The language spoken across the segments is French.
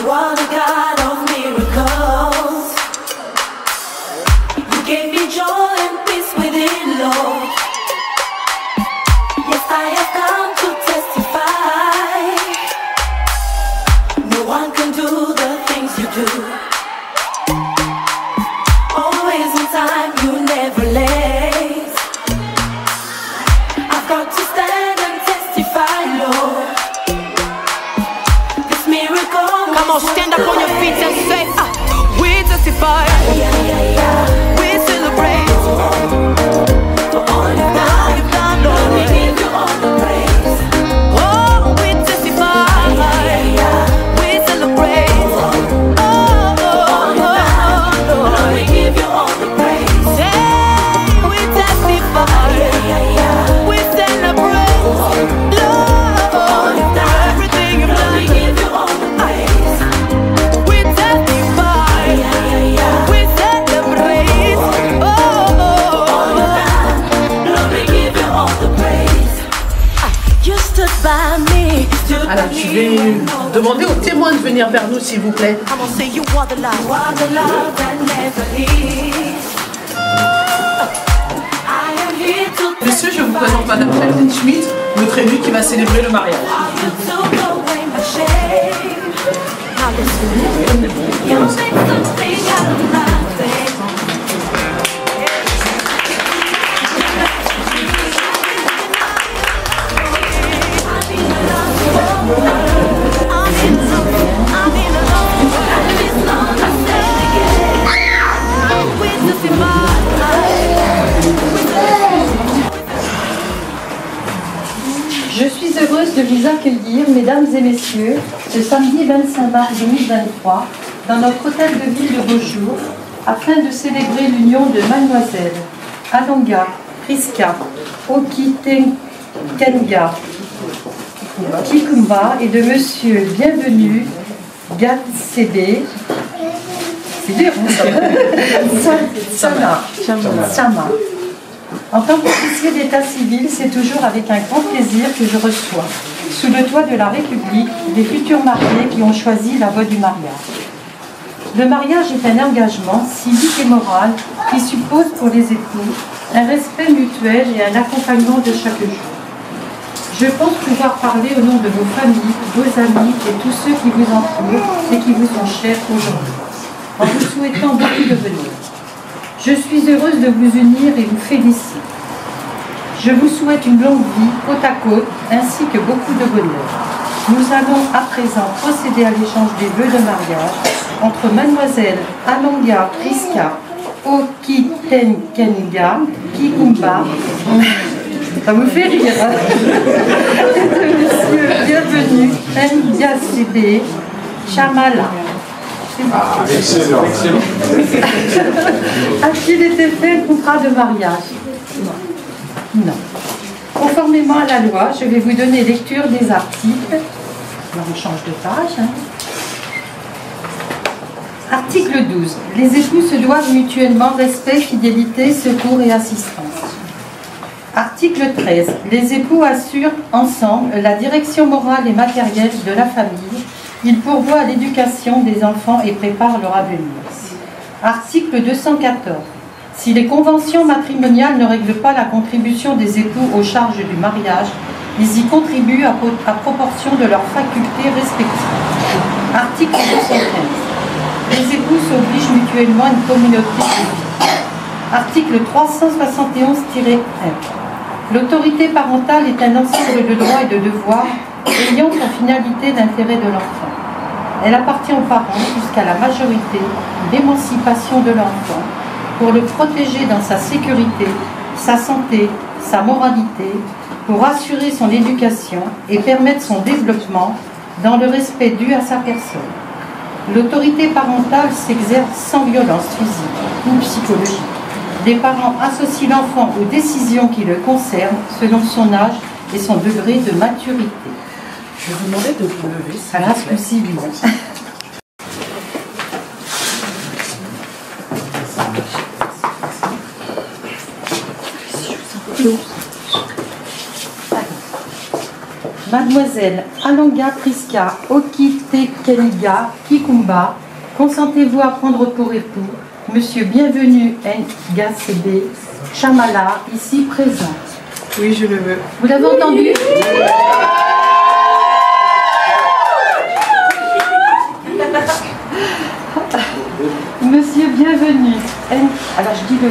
You are the God of miracles. You gave me joy and peace within, Lord. Yes, I have come to testify. No one can do the things you do. Always on time, you never late. I've got to stand and testify, Lord. This miracle. Come on, stand up on your feet and say, we testify. We celebrate For all you've done, Lord, we give you all the praise. Oh, we testify. We celebrate. Lord, we give you all the praise. We testify. We celebrate. Lord, everything you've Lord, we done. give you all the praise. We testify. We celebrate. Lord, we give you all the praise. You stood by me. Alors, je vais demander aux témoins de venir vers nous, s'il vous plaît. Come on, say you are the light. You are the love that never leaves. I am here to Messieurs, je vous présente Madame Jacqueline Schmidt, notre élue qui va célébrer le mariage. you took away my shame. You make something out of nothing. Je suis heureuse de vous accueillir, mesdames et messieurs, ce samedi 25 mars 2023, dans notre hôtel de ville de Beaujour, afin de célébrer l'union de Mademoiselle Alonga Priska Okitenkenga Kikumba et de Monsieur Bienvenu Gatsebe. C'est dur, Sama. En tant qu'officier d'état civil, c'est toujours avec un grand plaisir que je reçois, sous le toit de la République, des futurs mariés qui ont choisi la voie du mariage. Le mariage est un engagement civique et moral qui suppose pour les époux un respect mutuel et un accompagnement de chaque jour. Je pense pouvoir parler au nom de vos familles, vos amis et tous ceux qui vous entourent et qui vous sont chers aujourd'hui, en vous souhaitant beaucoup de venir. Je suis heureuse de vous unir et vous félicite. Je vous souhaite une longue vie, côte à côte, ainsi que beaucoup de bonheur. Nous allons à présent procéder à l'échange des vœux de mariage entre Mademoiselle Alonga Priska Okitenkenga Kikumba, ça vous fait rire, hein, et de Monsieur Bienvenu Ndiasebe Chamala. Excellent. A-t-il été fait le contrat de mariage? Non. Conformément à la loi, je vais vous donner lecture des articles. Alors on change de page. Hein. Article 12. Les époux se doivent mutuellement respect, fidélité, secours et assistance. Article 13. Les époux assurent ensemble la direction morale et matérielle de la famille. Ils pourvoient à l'éducation des enfants et préparent leur avenir. Article 214. Si les conventions matrimoniales ne règlent pas la contribution des époux aux charges du mariage, ils y contribuent à proportion de leurs facultés respectives. Article 215. Les époux s'obligent mutuellement à une communauté de vie. Article 371-1. L'autorité parentale est un ensemble de droits et de devoirs ayant pour finalité l'intérêt de l'enfant. Elle appartient aux parents jusqu'à la majorité, l'émancipation de l'enfant, pour le protéger dans sa sécurité, sa santé, sa moralité, pour assurer son éducation et permettre son développement dans le respect dû à sa personne. L'autorité parentale s'exerce sans violence physique ou psychologique. Les parents associent l'enfant aux décisions qui le concernent selon son âge et son degré de maturité. Je vais vous demander de vous lever. À l'instant civil. Mademoiselle Alonga Priska Okitekenga Kikumba, consentez-vous à prendre pour époux Monsieur Bienvenu Ngasebe Chamala, ici présent? Oui, je le veux. Vous l'avez entendu? Monsieur Bienvenu, alors je dis le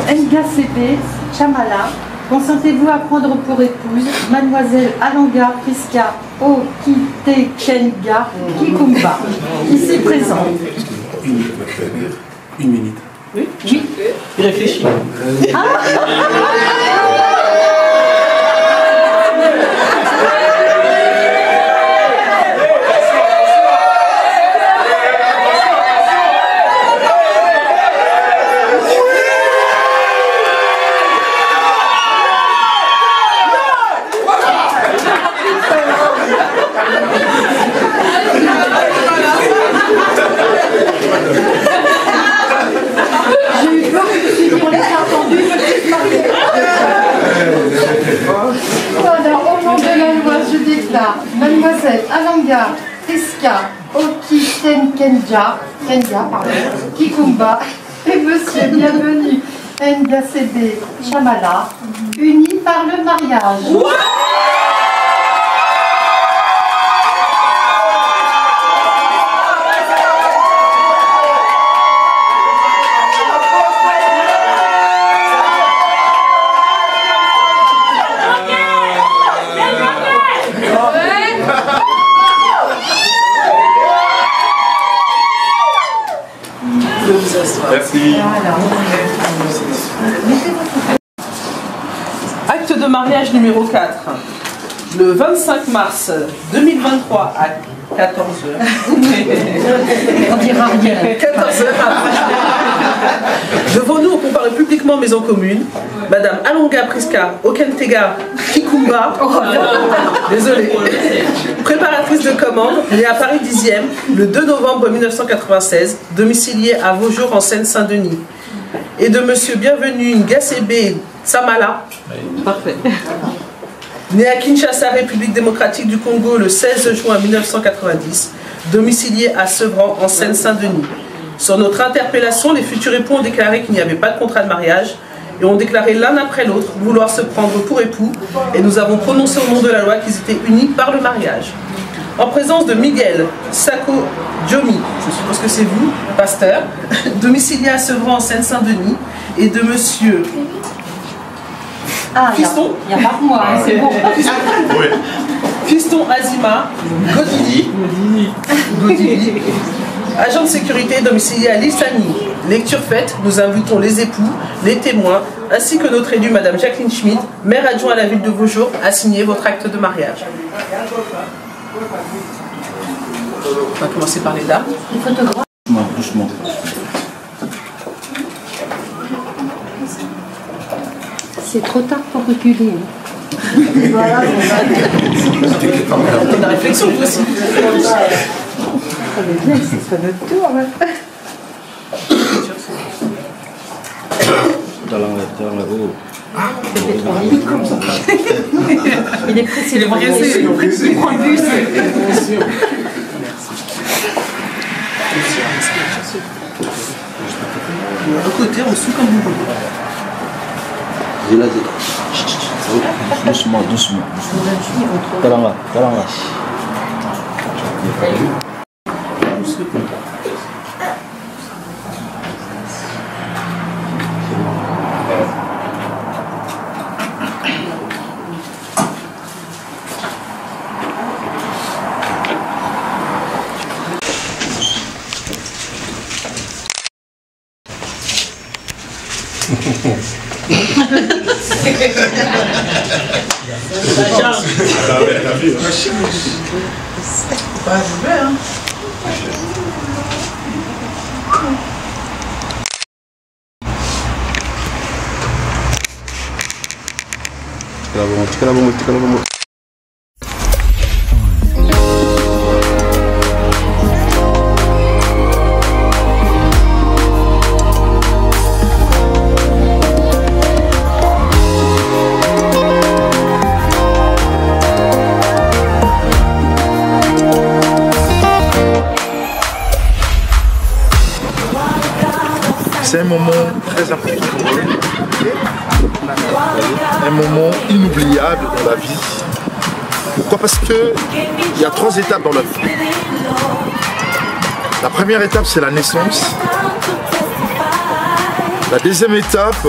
N, Ngasebe Chamala, consentez-vous à prendre pour épouse Mademoiselle Alanga Priska Okitekenga Kikumba, ici présent? Une minute. Oui. Oui. Il réfléchit. J'ai eu peur que on l'ait entendu, Voilà, au nom de la loi, je déclare Mademoiselle Alanga Priska Okitekenga Kikumba et Monsieur Bienvenu Ngasebe Chamala, unis par le mariage. Merci. Acte de mariage numéro 4. Le 25 mars 2023 à 14h. On dira rien. 14h. Devant nous, on compare publiquement maison commune. Madame Alanga Priska Okentega Kikumba. Désolée. Préparatrice de commande, née à Paris 10e, le 2 novembre 1996, domiciliée à Vaujours en Seine-Saint-Denis. Et de Monsieur Bienvenu Ngasebe Samala. Parfait. Né à Kinshasa, République démocratique du Congo, le 16 juin 1990, domicilié à Sevran, en Seine-Saint-Denis. Sur notre interpellation, les futurs époux ont déclaré qu'il n'y avait pas de contrat de mariage et ont déclaré l'un après l'autre vouloir se prendre pour époux, et nous avons prononcé au nom de la loi qu'ils étaient unis par le mariage. En présence de Miguel Sako Djomi, je suppose que c'est vous, pasteur, domicilié à Sevran, en Seine-Saint-Denis, et de Monsieur... Ah, Fiston. il n'y a pas que moi, hein, c'est bon. Fiston Azima Godili, agent de sécurité domicilié à Lissani. Lecture faite, nous invitons les époux, les témoins, ainsi que notre élue, Madame Jacqueline Schmidt, maire adjoint à la ville de Vaujours, à signer votre acte de mariage. On va commencer par les dames. Les photographes. Doucement. C'est trop tard pour reculer. Voilà. C'est une réflexion aussi. Ça veut bien que ce soit notre tour. Il est pressé. Il est pressé. Il prend le bus. De côté, on suit comme vous voulez. Doucement, doucement. Kalanga, kalanga. Pas arrivé, hein. C'est un moment très important pour eux. Un moment inoubliable dans la vie. Pourquoi? Parce qu'il y a 3 étapes dans la vie. La première étape, c'est la naissance. La deuxième étape,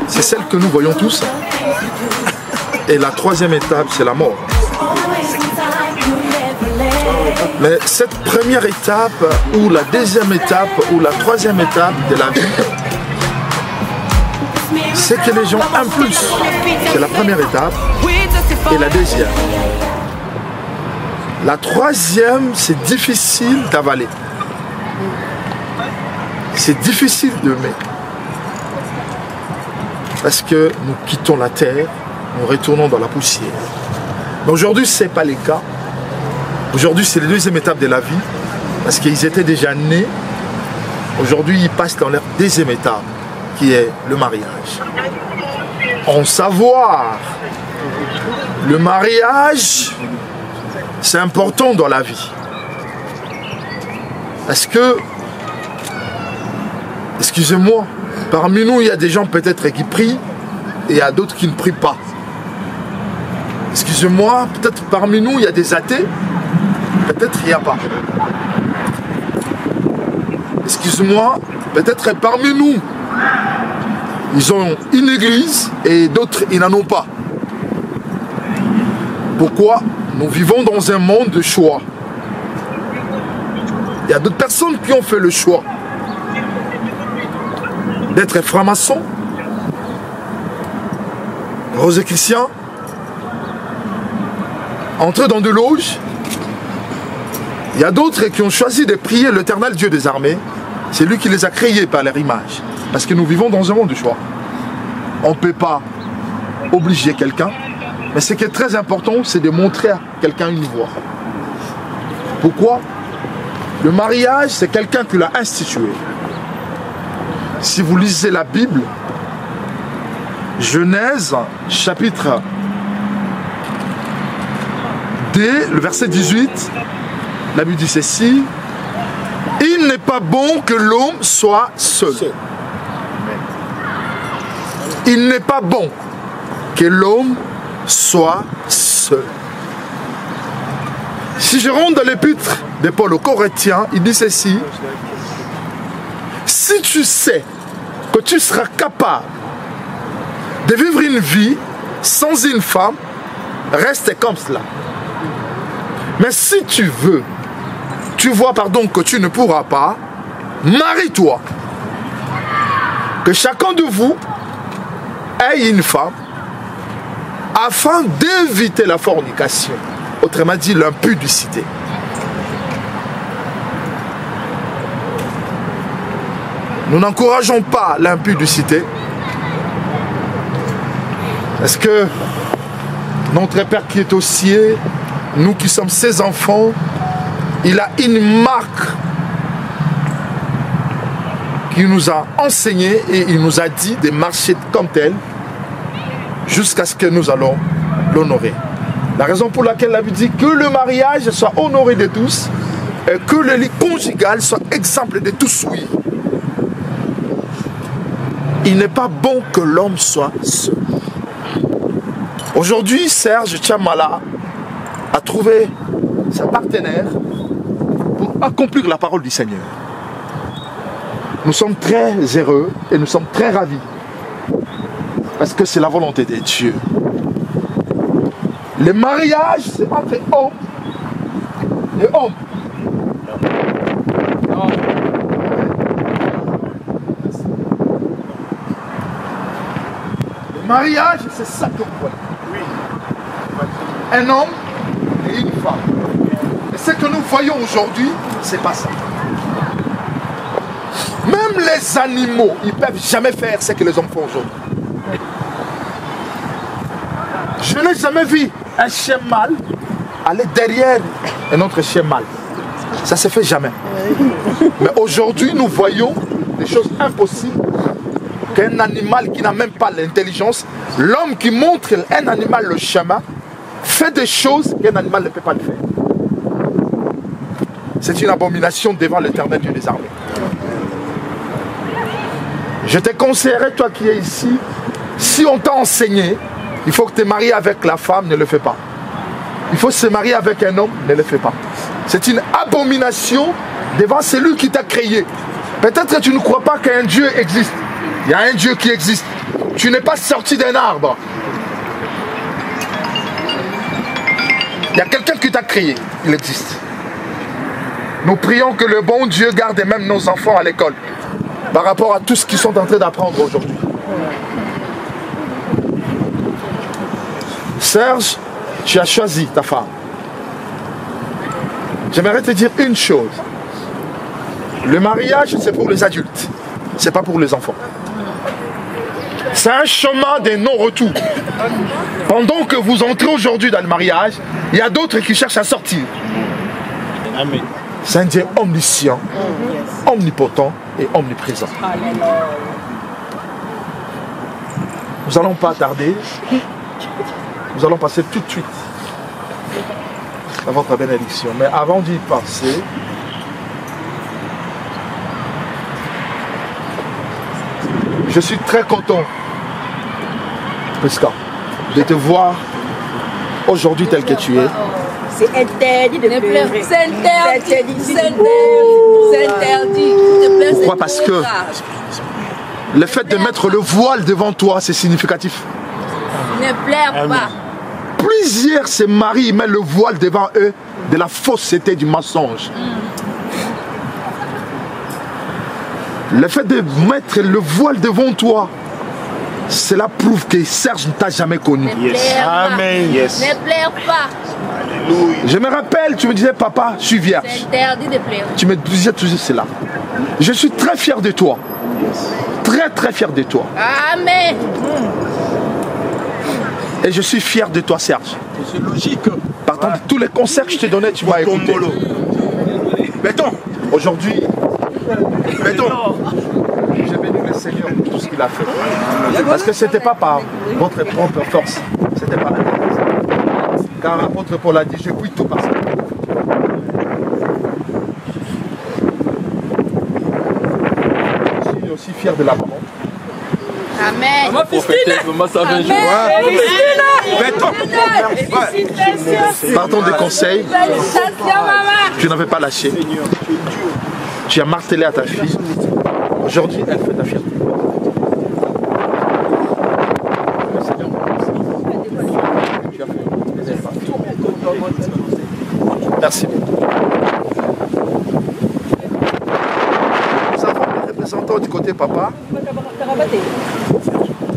c'est celle que nous voyons tous. Et la troisième étape, c'est la mort. Mais cette première étape, ou la deuxième étape, ou la troisième étape de la vie, c'est que les gens aiment plus. C'est la première étape et la deuxième. La troisième, c'est difficile d'avaler. C'est difficile d'aimer. Parce que nous quittons la terre, nous retournons dans la poussière. Mais aujourd'hui, ce n'est pas le cas. Aujourd'hui, c'est la deuxième étape de la vie. Parce qu'ils étaient déjà nés. Aujourd'hui, ils passent dans leur deuxième étape, qui est le mariage. En savoir, le mariage, c'est important dans la vie. Parce que, excusez-moi, parmi nous, il y a des gens peut-être qui prient et il y a d'autres qui ne prient pas. Excusez-moi, peut-être parmi nous, il y a des athées, peut-être il n'y a pas. Excusez-moi, peut-être parmi nous, ils ont une église et d'autres, ils n'en ont pas. Pourquoi? Nous vivons dans un monde de choix. Il y a d'autres personnes qui ont fait le choix d'être francs-maçons, rosicruciens, entrer dans des loges. Il y a d'autres qui ont choisi de prier l'Éternel Dieu des armées. C'est lui qui les a créés par leur image. Parce que nous vivons dans un monde de choix. On ne peut pas obliger quelqu'un. Mais ce qui est très important, c'est de montrer à quelqu'un une voie. Pourquoi? Le mariage, c'est quelqu'un qui l'a institué. Si vous lisez la Bible, Genèse, chapitre 2, le verset 18, la Bible dit ceci: il n'est pas bon que l'homme soit seul. Il n'est pas bon que l'homme soit seul. Si je rentre dans l'épître de Paul aux Corinthiens, il dit ceci: si tu sais que tu seras capable de vivre une vie sans une femme, reste comme cela. Mais si tu veux, tu vois que tu ne pourras pas, marie-toi. Que chacun de vous ait une femme afin d'éviter la fornication. Autrement dit, l'impudicité. Nous n'encourageons pas l'impudicité. Est-ce que notre Père qui est aux cieux, nous qui sommes ses enfants, il a une marque qui nous a enseigné et il nous a dit de marcher comme tel jusqu'à ce que nous allons l'honorer. La raison pour laquelle la Bible dit que le mariage soit honoré de tous et que le lit conjugal soit exemple de tous. Oui. Il n'est pas bon que l'homme soit seul. Aujourd'hui, Serge Tchamala a trouvé sa partenaire pour accomplir la parole du Seigneur. Nous sommes très heureux et nous sommes très ravis parce que c'est la volonté de Dieu. Le mariage, c'est entre hommes et hommes. Le mariage, c'est ça que vous voyez. Un homme et une femme. Et ce que nous voyons aujourd'hui, c'est pas ça. Même les animaux, ils ne peuvent jamais faire ce que les hommes font aujourd'hui. Je n'ai jamais vu un chien mâle aller derrière un autre chien mâle. Ça ne se fait jamais. Mais aujourd'hui, nous voyons des choses impossibles. Qu'un animal qui n'a même pas l'intelligence, l'homme qui montre à un animal le chemin, fait des choses qu'un animal ne peut pas le faire. C'est une abomination devant l'Éternel Dieu des armées. Je te conseillerais, toi qui es ici, si on t'a enseigné, il faut que tu es marié avec la femme, ne le fais pas. Il faut se marier avec un homme, ne le fais pas. C'est une abomination devant celui qui t'a créé. Peut-être que tu ne crois pas qu'un Dieu existe. Il y a un Dieu qui existe. Tu n'es pas sorti d'un arbre. Il y a quelqu'un qui t'a créé. Il existe. Nous prions que le bon Dieu garde même nos enfants à l'école par rapport à tout ce qu'ils sont en train d'apprendre aujourd'hui. Serge, tu as choisi ta femme. J'aimerais te dire une chose. Le mariage, c'est pour les adultes. C'est pas pour les enfants. C'est un chemin de non-retour. Pendant que vous entrez aujourd'hui dans le mariage, il y a d'autres qui cherchent à sortir. Amen. C'est un Dieu omniscient, omnipotent et omniprésent. Nous n'allons pas tarder. Nous allons passer tout de suite à votre bénédiction. Mais avant d'y passer, je suis très content, Prisca, de te voir aujourd'hui tel que tu es. C'est interdit de pleurer. C'est interdit. C'est interdit. Pourquoi? Parce que le fait de mettre le voile devant toi, c'est significatif. Ne pleure pas. Plusieurs se marient, mettent le voile devant eux de la fausseté, du mensonge. Le fait de mettre le voile devant toi, cela prouve que Serge ne t'a jamais connu. Amen. Yes. Ne pleure pas. Je me rappelle, tu me disais, papa, je suis vierge. C'est interdit de pleurer. Tu me disais toujours cela. Je suis très fier de toi. Très très fier de toi. Amen. Et je suis fier de toi, Serge. C'est logique. Partant de tous les concerts que je t'ai donnés, tu m'as écouté. Béton. Aujourd'hui, Béton. j'ai béni le Seigneur pour tout ce qu'il a fait. Parce que ce n'était pas par votre propre force. C'était par la grâce. Car l'apôtre Paul a dit, je puis tout par ça. Je suis aussi fier de la maman. Amen. Partant des conseils, tu n'avais pas lâché. Tu as martelé à ta fille. Aujourd'hui, elle fait ta fierté. Merci beaucoup. Nous avons les représentants du côté papa.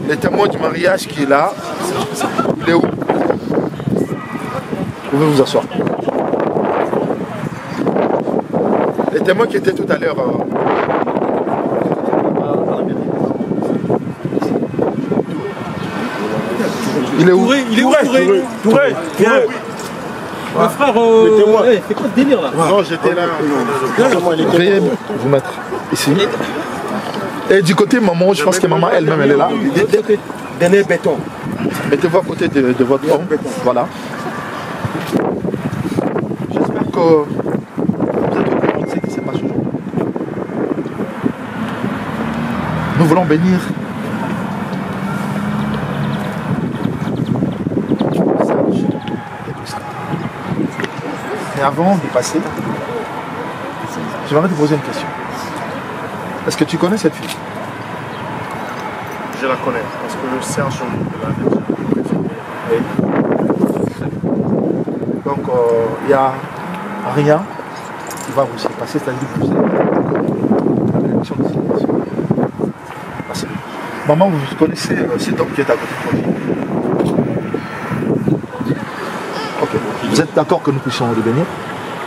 Le témoin du mariage qui est là. Il est où? Vous pouvez vous asseoir. Le témoin qui était tout à l'heure. Il est où? Il est où? Touré. Le frère, c'est quoi ce délire là? Non, j'étais là. Veuillez vous mettre ici. Et du côté maman, je pense que maman elle-même elle est là. Dernier béton. Mettez-vous à côté de votre homme. Voilà. J'espère que vous êtes au courant de ce qui se passe aujourd'hui. Nous voulons bénir Serge et Prisca. Mais avant de passer, j'aimerais te poser une question. Est-ce que tu connais cette fille? Je la connais, parce que le Serge l'a déjà préféré. Donc, il n'y a rien qui va vous se passer, c'est-à-dire que vous êtes à l'élection de sélection. Merci. Maman, vous connaissez cet homme qui est à côté de vous? Ok. Vous êtes d'accord que nous puissions le bénir?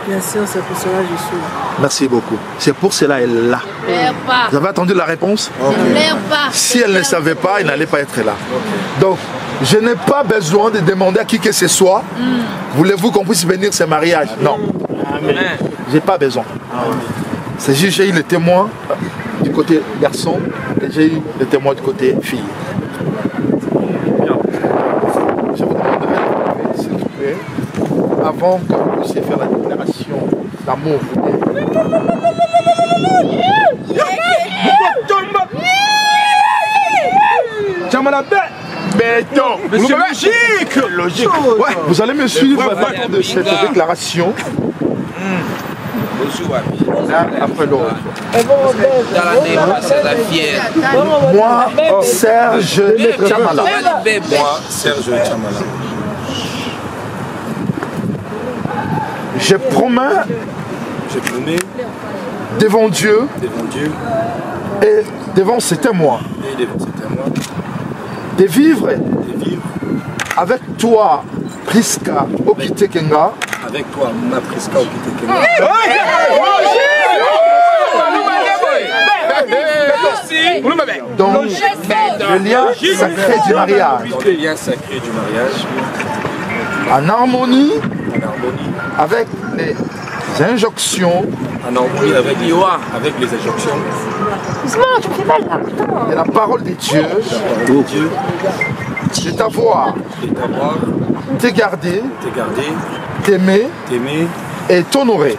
Bien sûr, c'est pour cela que je suis là. Merci beaucoup. C'est pour cela qu'elle est là. Ne pleure pas. Vous avez attendu la réponse? Ne pleure pas. Si elle ne savait pas, elle n'allait pas être là. Donc, je n'ai pas besoin de demander à qui que ce soit. Voulez-vous qu'on puisse bénir ce mariage? Non. Je n'ai pas besoin. C'est juste j'ai eu le témoin du côté garçon et j'ai eu le témoin du côté fille. Je vous demanderai, s'il vous plaît, avant que vous puissiez faire la déclaration d'amour. Chamala béton. Mais c'est logique. Logique. Ouais, vous allez me suivre à partir de cette déclaration. Là, après l'autre. Moi, Serge Chamala. Moi, Serge Chamala. Je promets devant Dieu et devant ses témoins de vivre avec toi, Priska Okitekenga. Avec toi, ma Priska Okitekenga. Dans le lien sacré du mariage. Dans le lien sacré du mariage. En harmonie avec les injonctions. En harmonie avec les injonctions. Et la parole de Dieu. De t'avoir. Te garder. T'aimer. Et t'honorer.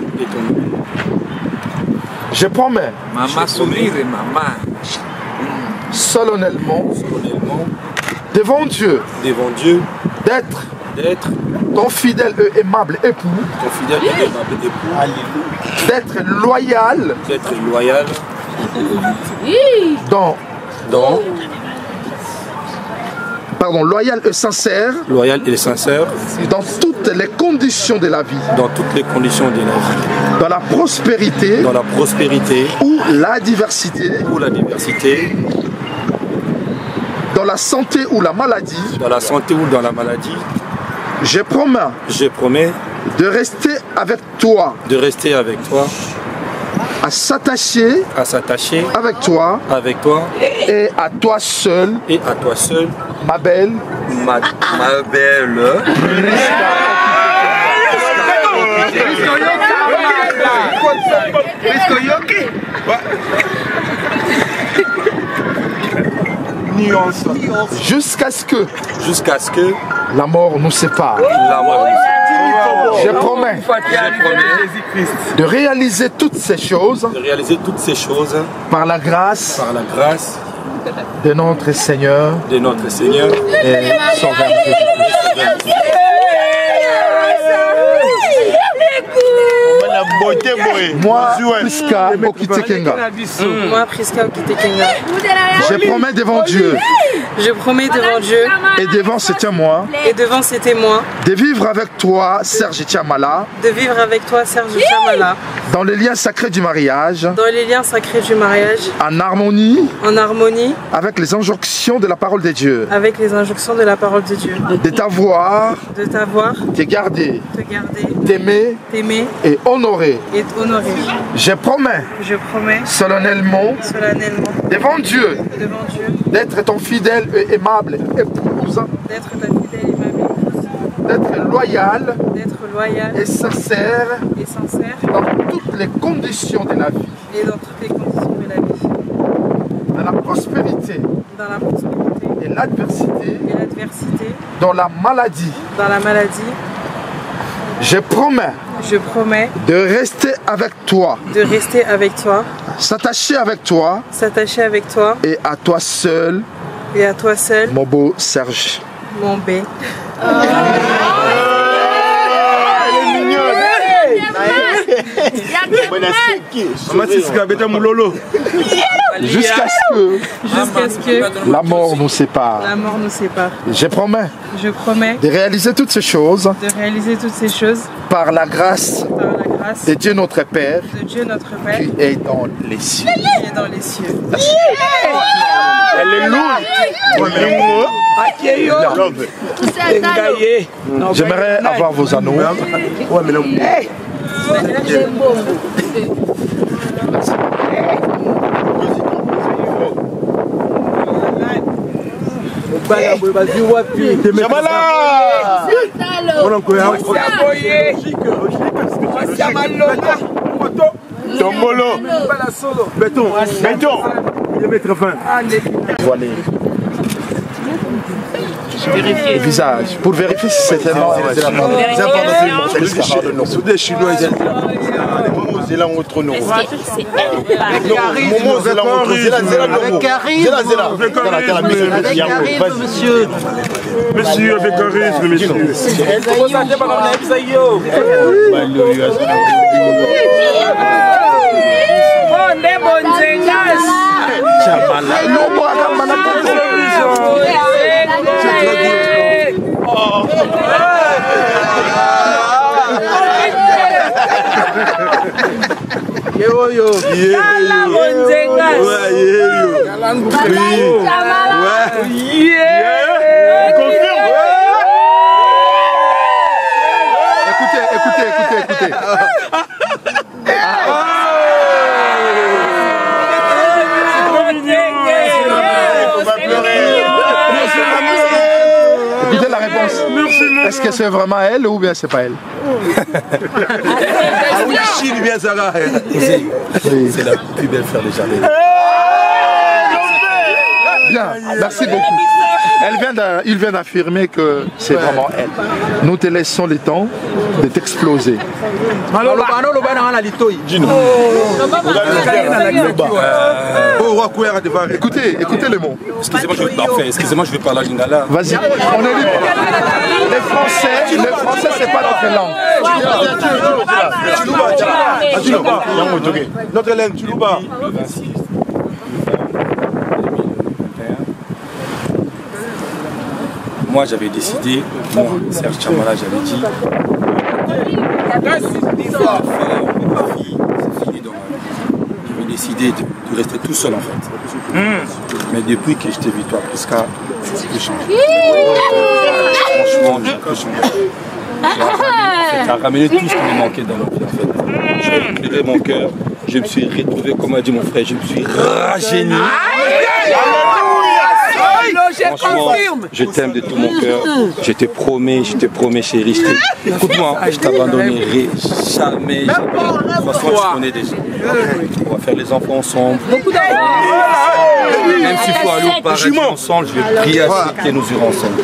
Je promets. Maman sourire, maman. Solennellement. Devant Dieu. D'être ton fidèle et aimable époux. D'être loyal. Loyal et sincère. Dans toutes les conditions de la vie. Dans la prospérité. Ou la diversité. Dans la santé ou la maladie. Je promets de rester avec toi. À s'attacher avec toi. Et à toi seul. Ma belle. Jusqu'à ce que la mort nous sépare. Je promets de réaliser toutes ces choses par la grâce de notre Seigneur et Sauveur Jésus-Christ. Moi, Priska Okitekenga. Je promets devant Dieu. Et devant ses témoins. De vivre avec toi, Serge Chamala. Dans les liens sacrés du mariage. En harmonie. Avec les injonctions de la parole de Dieu. De t'avoir. Te garder. T'aimer. Et honorer. Je promets. Solennellement. Devant Dieu. D'être ton fidèle et aimable épouse. D'être loyal. Et sincère. Dans toutes les conditions de la vie. Dans la prospérité. Et l'adversité. Dans la maladie. Je promets de rester avec toi. S'attacher avec toi. Et à toi seul. Mon beau Serge. Mon B. Jusqu'à ce que la mort nous sépare. Je promets de réaliser toutes ces choses par la grâce de Dieu notre Père qui est dans les cieux. J'aimerais avoir vos anneaux. Tombolo. Béton. Je mettre fin. Voilà. Le visage, pour vérifier si c'est vraiment. Zéla entre nous. C'est elle. Momo Zéla entre Zéla Avec charisme. Avec charisme, monsieur. Monsieur, avec charisme, monsieur. Écoutez. Écoutez la réponse. Est-ce que c'est vraiment elle ou bien c'est pas elle? Ah oui, Chine, bien Sarah. C'est la plus belle fleur des jardins. Bien, merci beaucoup. Il vient d'affirmer que c'est vraiment elle. Nous te laissons le temps de t'exploser. Écoutez le mot. Excusez-moi, je vais parler à Lingala. Vas-y, on est libre. Le français c'est pas notre langue. Notre langue, tu l'oublies pas. Moi, j'avais décidé, Serge Chamala, j'avais dit, j'avais décidé de rester tout seul en fait. Mais depuis que je t'ai vu, toi, Prisca, j'ai tout changé. Franchement, j'ai tout changé. Tu as ramené tout ce qui me manquait dans ma vie en fait. J'ai récupéré mon cœur, je me suis retrouvé, comme a dit mon frère, je me suis rajeuni. Franchement, je t'aime de tout mon cœur. Je te promets chérie. Écoute-moi, je t'abandonnerai jamais. De toute façon, tu connais déjà. On va faire les enfants ensemble. Même s'il faut aller au paradis ensemble, je vais prier à ce que nous irons ensemble.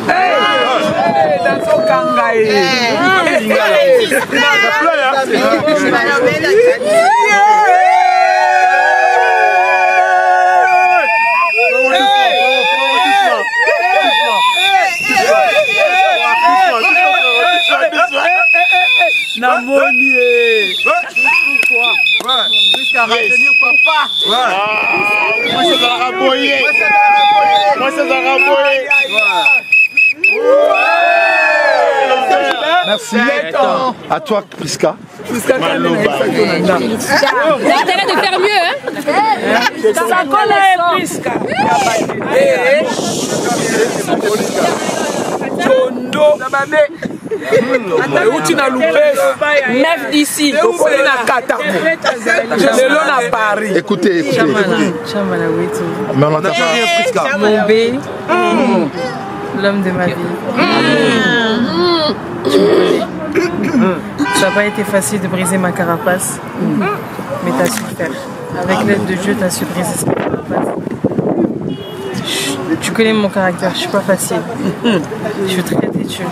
Namonier. Jusqu'à retenir papa. Moi c'est dans la raboyer. Moi c'est dans la raboyer. Merci. À toi, Prisca. T'as intérêt de faire mieux, hein? Ça connaît Prisca. Neuf d'ici, Paris. Écoutez. Mais on entend pas. Mon B, l'homme de ma vie. Ça n'a pas été facile de briser ma carapace, mais tu as su le faire. Avec l'aide de Dieu, tu as su briser cette carapace. Tu connais mon caractère, je suis pas facile. Je suis très têtue.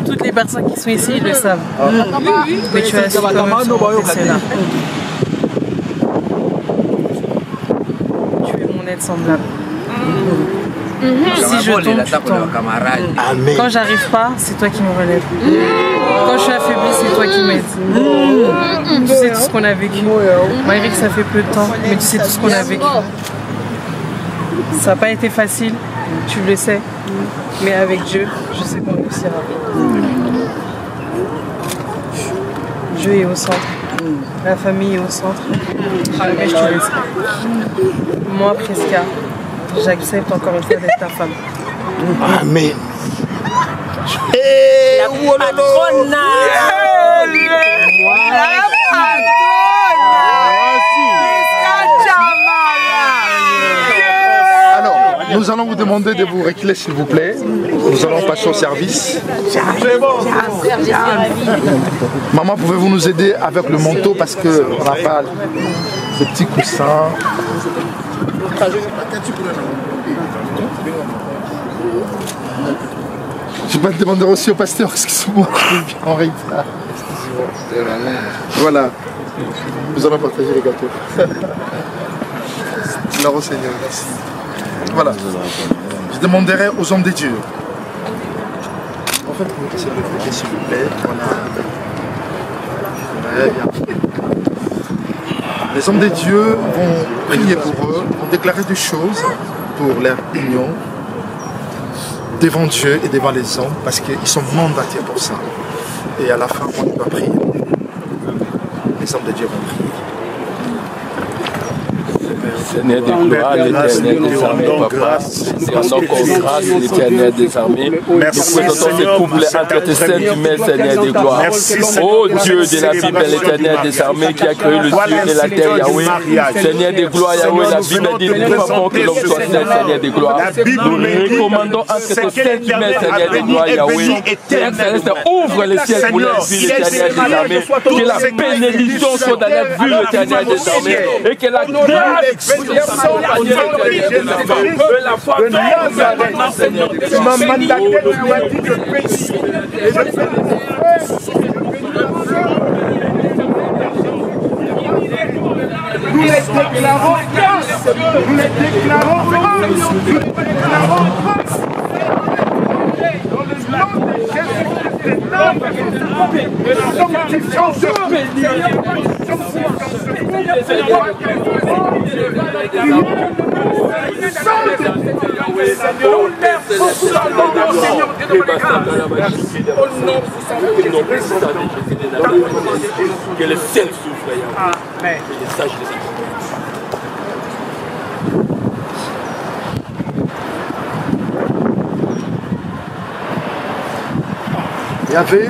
Toutes les personnes qui sont ici, ils le savent. Mais tu as su quand même surmonter cela. Tu es mon aide semblable. Si je tombe, tu tombes. Quand j'arrive pas, c'est toi qui me relèves. Quand je suis affaiblie, c'est toi qui m'aides. Tu sais tout ce qu'on a vécu. Malgré que ça fait peu de temps, mais tu sais tout ce qu'on a vécu. Ça n'a pas été facile, tu le sais. Mais avec Dieu, je sais qu'on réussira. Dieu est au centre. La famille est au centre. Mais je te laisse. Moi, Prisca, j'accepte encore une fois d'être ta femme. Amen. La patrona. Alors, nous allons vous demander de vous reculer s'il vous plaît. Nous allons passer au service. Maman, pouvez-vous nous aider avec le manteau parce qu'on n'a pas de petits coussins. Je vais demander aussi au pasteur, excusez-moi, en retard. Voilà. Nous allons partager les gâteaux. Gloire au Seigneur, merci. Voilà. Je demanderai aux hommes de Dieu. En fait, s'il vous plaît, voilà. Très bien. Les hommes de Dieu vont prier pour eux, vont déclarer des choses pour leur union devant Dieu et devant les hommes, parce qu'ils sont mandatés pour ça. Et à la fin, on doit prier. Les hommes de Dieu vont prier. Seigneur des gloires, l'éternel des armées, papa. C'est encore grâce, l'éternel des armées. Nous présentons ce couplet entre tes saintes humaines, Seigneur des gloires. Oh Dieu de la Bible, l'éternel des armées qui a créé le ciel et la terre, Yahweh. Seigneur des gloires, Yahweh, la Bible dit, nous pas bon que l'homme soit seul, Seigneur des gloires. Nous recommandons entre tes saintes humaines, Seigneur des gloires, Yahweh. Père céleste, ouvre le ciel pour leur vie, l'éternel des armées. Que la bénédiction soit dans leur vie, l'éternel des armées. Et que la grâce Tu m'as mandaté, tu m'as dit de pécher. Nous les déclarons grâce. Nous les déclarons grâce. Nous les déclarons grâce. Dans le nom de que le ciel souffre. Amen. Yahvé,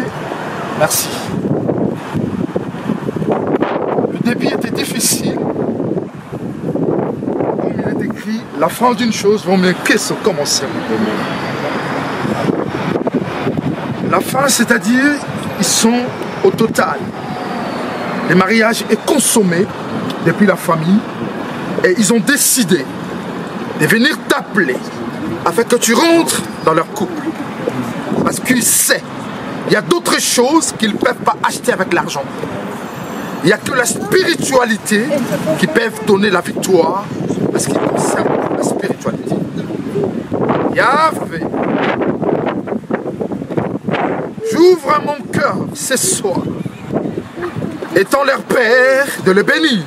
merci. Le début était difficile. Comme il est écrit, la fin d'une chose vaut mieux que son commencement. La fin, c'est-à-dire, ils sont au total. Le mariage est consommé depuis la famille et ils ont décidé de venir t'appeler afin que tu rentres dans leur couple. Parce qu'ils savent il y a d'autres choses qu'ils ne peuvent pas acheter avec l'argent. Il n'y a que la spiritualité qui peut donner la victoire parce qu'il concerne la spiritualité. Yahvé, j'ouvre mon cœur ce soir, étant leur Père, de le bénir.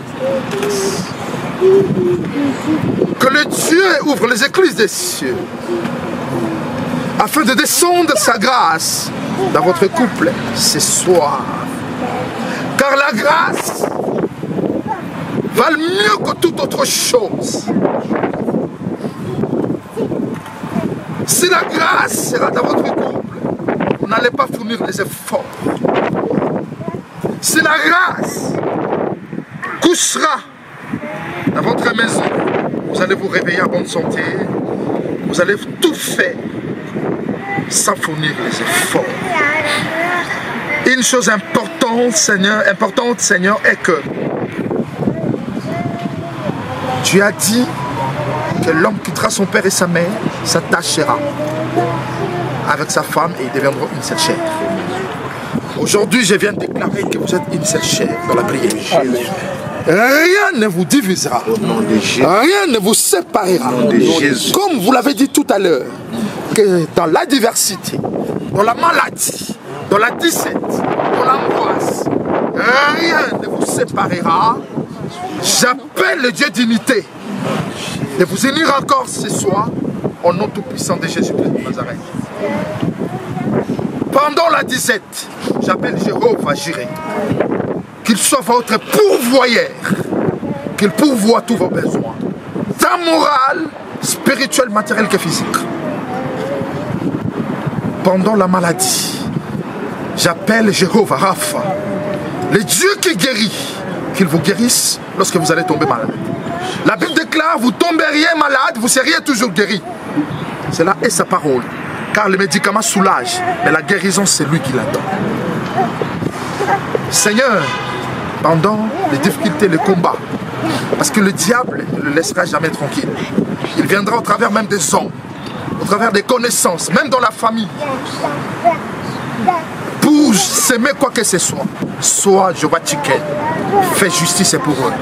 Que le Dieu ouvre les écluses des cieux afin de descendre sa grâce dans votre couple ce soir. Car la grâce valent mieux que toute autre chose. Si la grâce sera dans votre couple, vous n'allez pas fournir les efforts. Si la grâce couchera dans votre maison, vous allez vous réveiller en bonne santé, vous allez tout faire sans fournir les efforts. Une chose importante, Seigneur, est que tu as dit que l'homme quittera son père et sa mère, s'attachera avec sa femme et ils deviendront une seule chair. Aujourd'hui, je viens de déclarer que vous êtes une seule chair dans la prière. Rien ne vous divisera. Rien ne vous séparera. Comme vous l'avez dit tout à l'heure, que dans la diversité, dans la maladie, dans la disette, dans l'angoisse, rien ne vous séparera. J'appelle le Dieu d'unité de vous unir encore ce soir au nom tout-puissant de Jésus-Christ de Nazareth. Pendant la disette, j'appelle Jéhovah Jireh, qu'il soit votre pourvoyeur, qu'il pourvoie tous vos besoins, tant moral, spirituel, matériel que physique. Pendant la maladie, j'appelle Jéhovah Rapha, le Dieu qui guérit, qu'il vous guérisse lorsque vous allez tomber malade. La Bible déclare, vous tomberiez malade, vous seriez toujours guéri. Cela est sa parole, car le médicament soulage, mais la guérison c'est lui qui l'attend. Seigneur, pendant les difficultés, les combats, parce que le diable ne le laissera jamais tranquille. Il viendra au travers même des hommes, au travers des connaissances, même dans la famille, pour pour s'aimer quoi que ce soit, sois Jehovah Tchiken. Fais justice pour eux.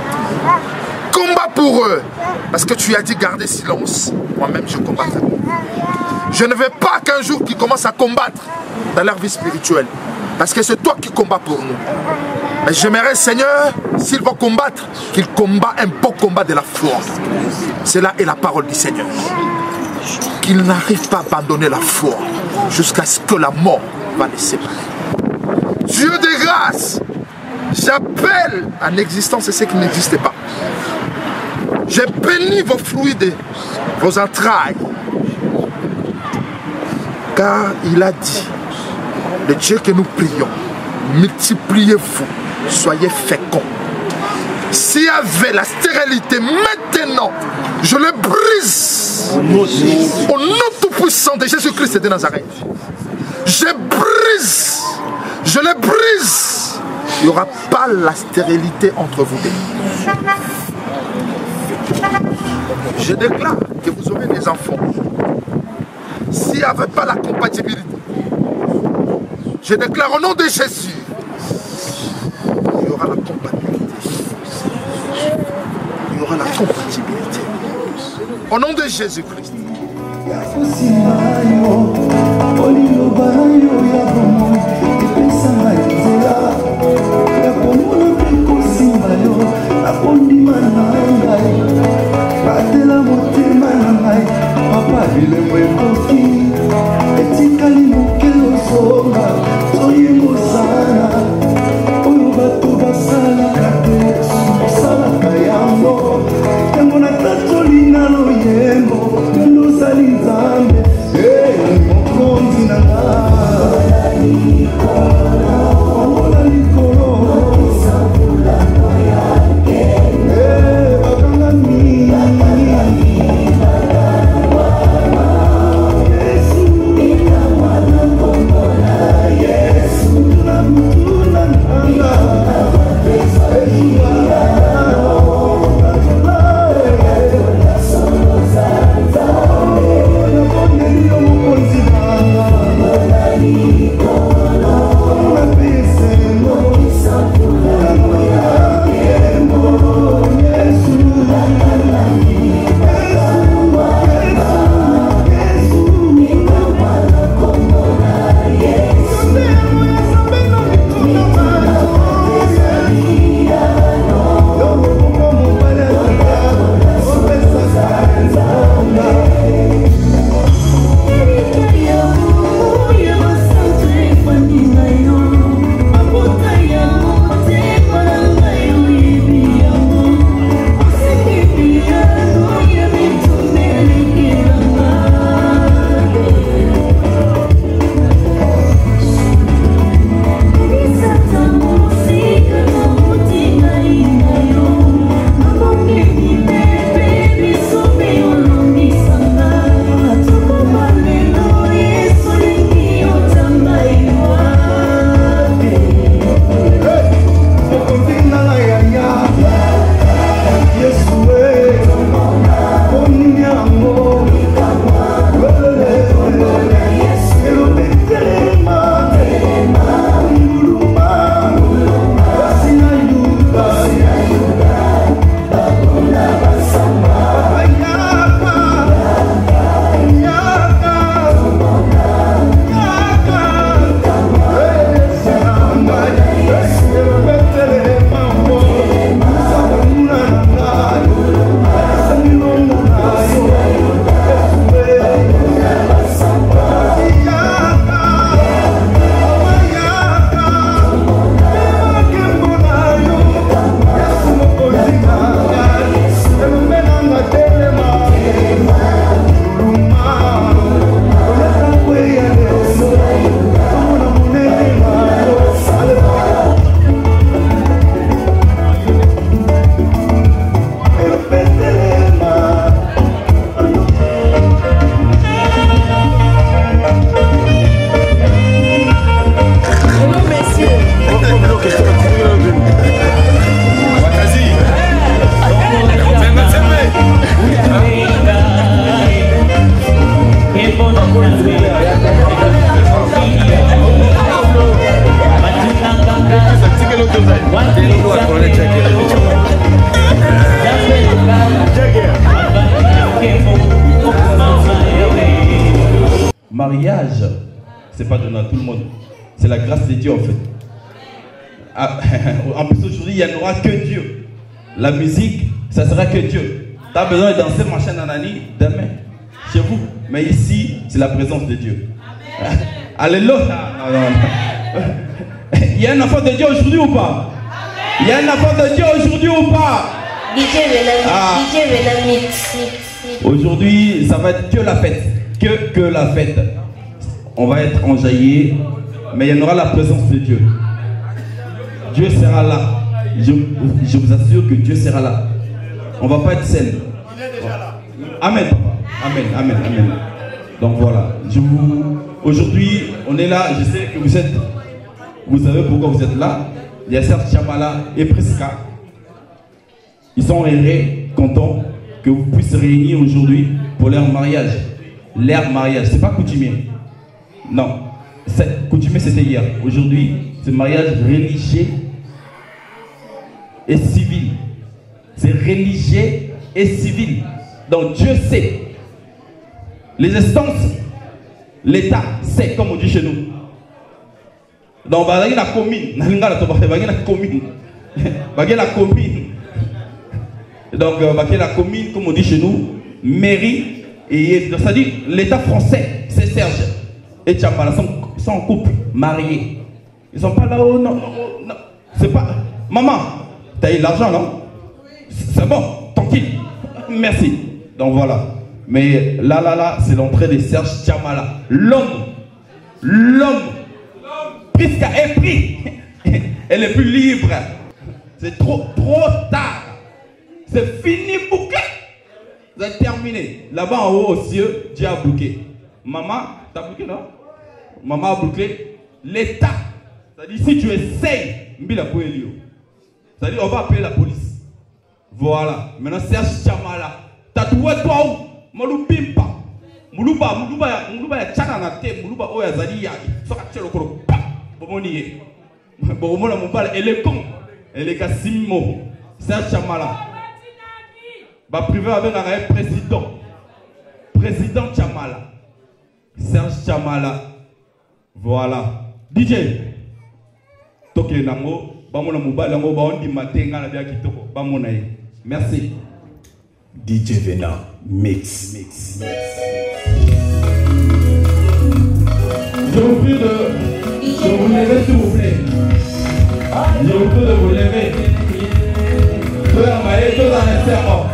Combat pour eux. Parce que tu as dit garder silence. Moi-même, je combattrai. Je ne veux pas qu'un jour qu'ils commencent à combattre dans leur vie spirituelle. Parce que c'est toi qui combats pour nous. Mais j'aimerais, Seigneur, s'ils vont combattre, qu'ils combattent un beau combat de la foi. Cela est la parole du Seigneur. Qu'ils n'arrivent pas à abandonner la foi jusqu'à ce que la mort va les séparer. Dieu de grâce, j'appelle en existence ce qui n'existe pas. J'ai béni vos fluides, vos entrailles. Car il a dit, le Dieu que nous prions, multipliez-vous, soyez féconds. S'il y avait la stérilité maintenant, je le brise au nom tout-puissant de Jésus-Christ de Nazareth. Je le brise. Il n'y aura pas la stérilité entre vous deux. Je déclare que vous aurez des enfants. S'il n'y avait pas la compatibilité, je déclare au nom de Jésus, il y aura la compatibilité. Il y aura la compatibilité. Au nom de Jésus-Christ. Hey, mariage, c'est pas donné à tout le monde. C'est la grâce de Dieu en fait. En plus aujourd'hui, il n'y en aura que Dieu. La musique, ça sera que Dieu. Tu as besoin de danser machin nanani demain, chez vous. Mais ici, c'est la présence de Dieu. Alléluia. Il y a un enfant de Dieu aujourd'hui ou pas? Il y a un enfant de Dieu aujourd'hui ou pas? Aujourd'hui, ça va être que la fête. Que la fête. On va être enjaillé, mais il y en aura la présence de Dieu. Dieu sera là. Je vous assure que Dieu sera là. On ne va pas être seul. Amen, papa. Amen, amen, amen. Donc voilà. Aujourd'hui, on est là. Je sais que vous savez pourquoi vous êtes là. Il y a certes Chamala et Priska. Ils sont contents que vous puissiez réunir aujourd'hui pour leur mariage. Leur mariage, c'est pas coutumier. Non, coutumier c'était hier. Aujourd'hui, c'est mariage religieux et civil. C'est religieux et civil. Donc Dieu sait. Les instances, l'État sait, comme on dit chez nous. Donc, il y a la commune. Il y a la commune. Donc, il y a la commune, comme on dit chez nous, mairie. Et c'est-à-dire, l'État français, c'est Serge et Tchambala sont en couple, mariés. Ils ne sont pas là-haut, non. C'est pas. Maman, tu as eu l'argent, non? C'est bon, tranquille. Merci. Donc voilà. Mais là, c'est l'entrée de Serge Tchambala. L'homme. Puisqu'elle est pris, elle est plus libre. C'est trop tard. C'est fini, bouclé. Vous êtes terminé. Là-bas en haut aux cieux, Dieu a bloqué. Maman, t'as bloqué, non? Maman a bloqué. L'État. C'est-à-dire, si tu essayes, c'est-à-dire, on va appeler la police. Voilà. Maintenant, Serge Tchambala. T'as trouvé toi où? Malou Pimpa. Moulouba ya tchana na te, Moulouba oya zali ya. Soka tchelo koro. Bomoniye. Bomona mobile, elle est con. Elle est Kassimo. Serge Tchambala. Bah privé avec un président. Président Tchambala. Serge Tchambala. Voilà. DJ. Toke nango. Bamona mobile nango ba on di matenga la bia kitoko. Bamona ye. Merci. DJ Vena. Mix. Je vous prie de vous lever s'il vous plaît. Je vous prie de vous lever. Tout la maille, tout dans les serments.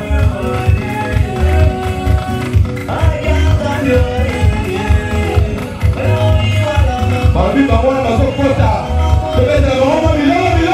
Babi, babi, babi, kota. Je vais te dire,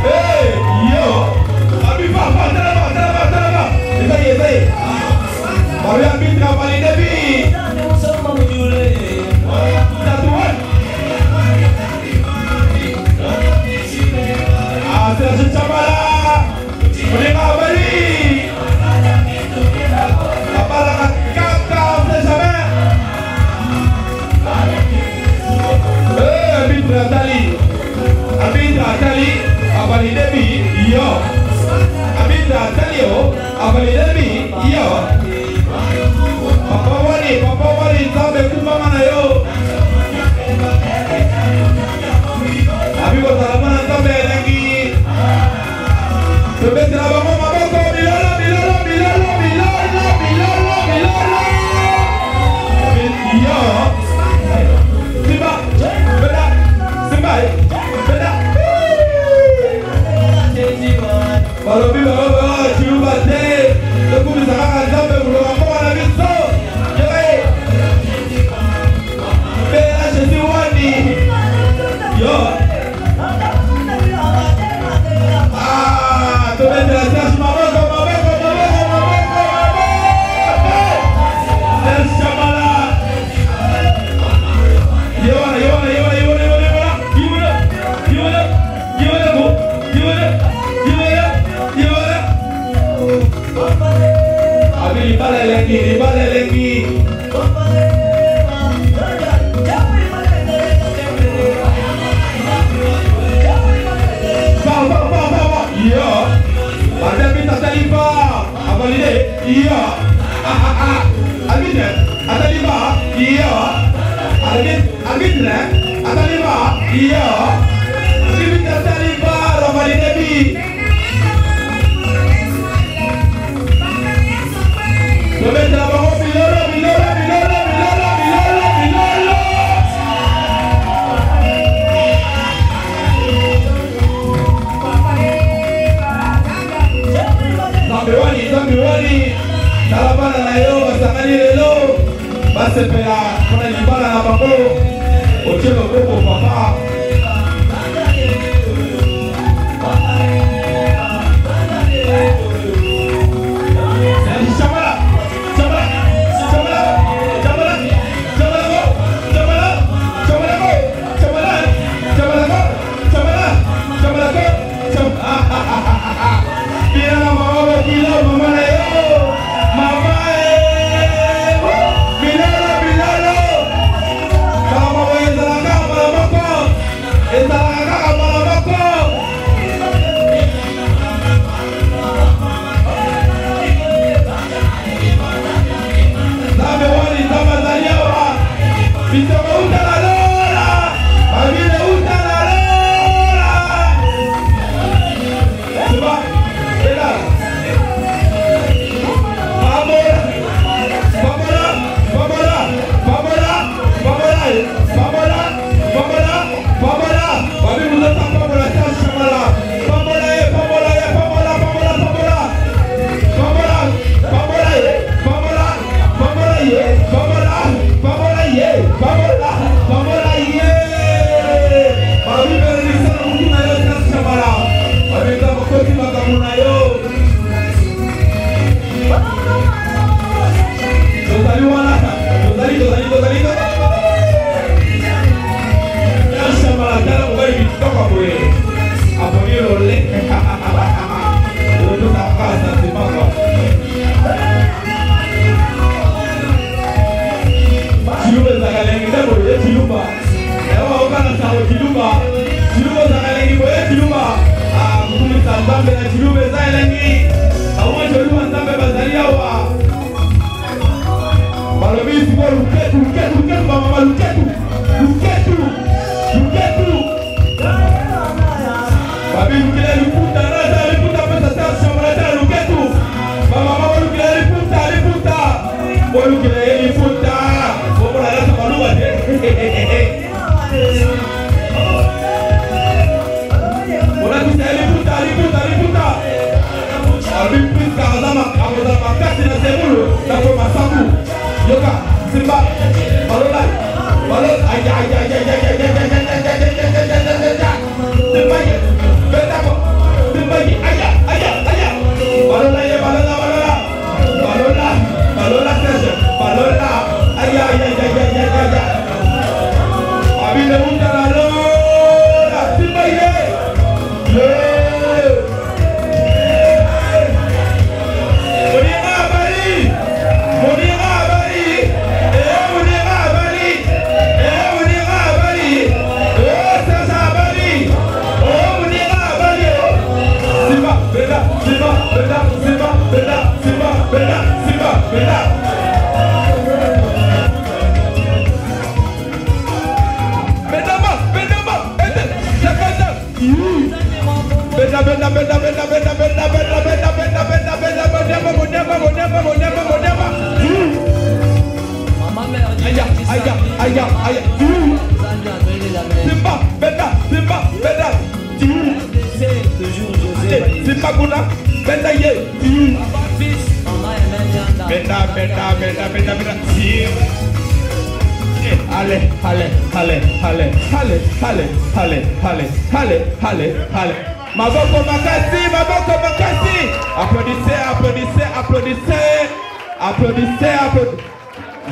Hey!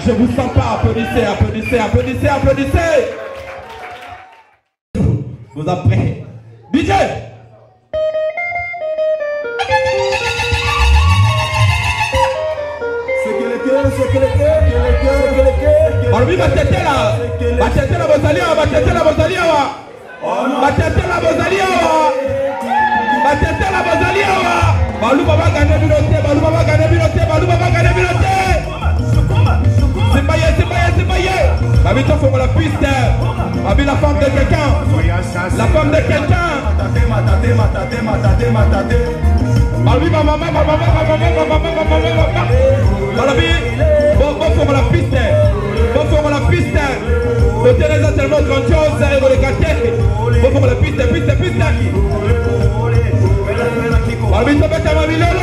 Je vous sens pas, applaudissez, applaudissez, applaudissez, applaudissez. Vous êtes prêts? DJ! Balobi batete la bozalia wa, batete la bozalia wa, batete la bozalia wa, batete la bozalia wa. Balu baba gane bilote, balu baba gane bilote, balu baba gane bilote. Simbaye, simbaye, simbaye. Babi, toi, faut la piste. Babi, la femme de quelqu'un. La femme de quelqu'un. Babi, ma maman. Babi, bon, faut la piste. Bon, faut la piste. Le terrain est tellement grandiose. Et vous les gâtez. Bon, faut la piste. Babi, toi, bête à ma Milolo.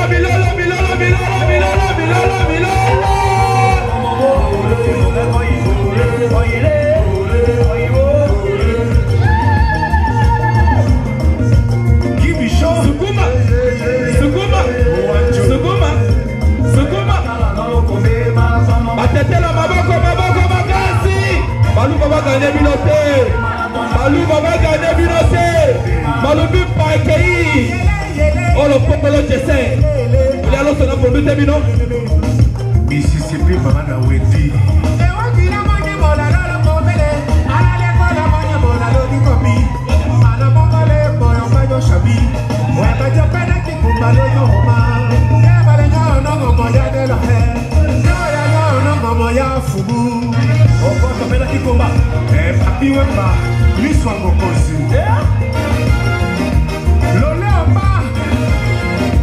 Sukuma. Batetela maboko makasi. Balu baba gagner biloté. Malubi paikei. Oh le popolo j'essaie. Il y a l'autre pour lui terminer. Mississippi mama na wedi.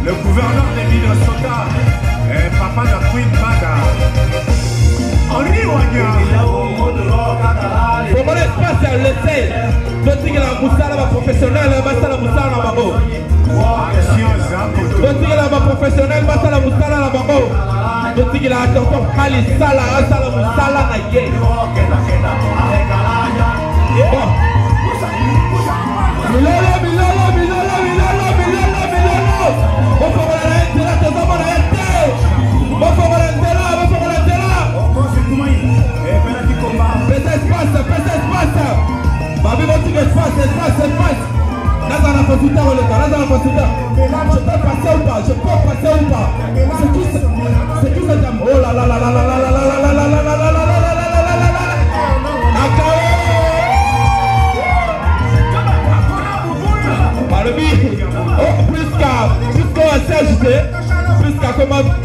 Le gouverneur de Minnesota, papa de Queen Maga, Henri Wagner. Pour mon espace, le sait. D'autres la moussala professionnelle, basta la moussala la babo. D'autres la professionnelle, basta la moussala la babo. D'autres la attention, Kali Sala, Sala moussala na ye. Bon. Milolo. Bon pour la rente, la tête pour la rente. Bon pour la rente. Pèse espace. Babi, mon truc espace. Là, dans la consulta, on est là, dans la consulta. Je peux passer ou pas? C'est qui cette dame? Oh là là. Oh, plus qu'à s'ajouter,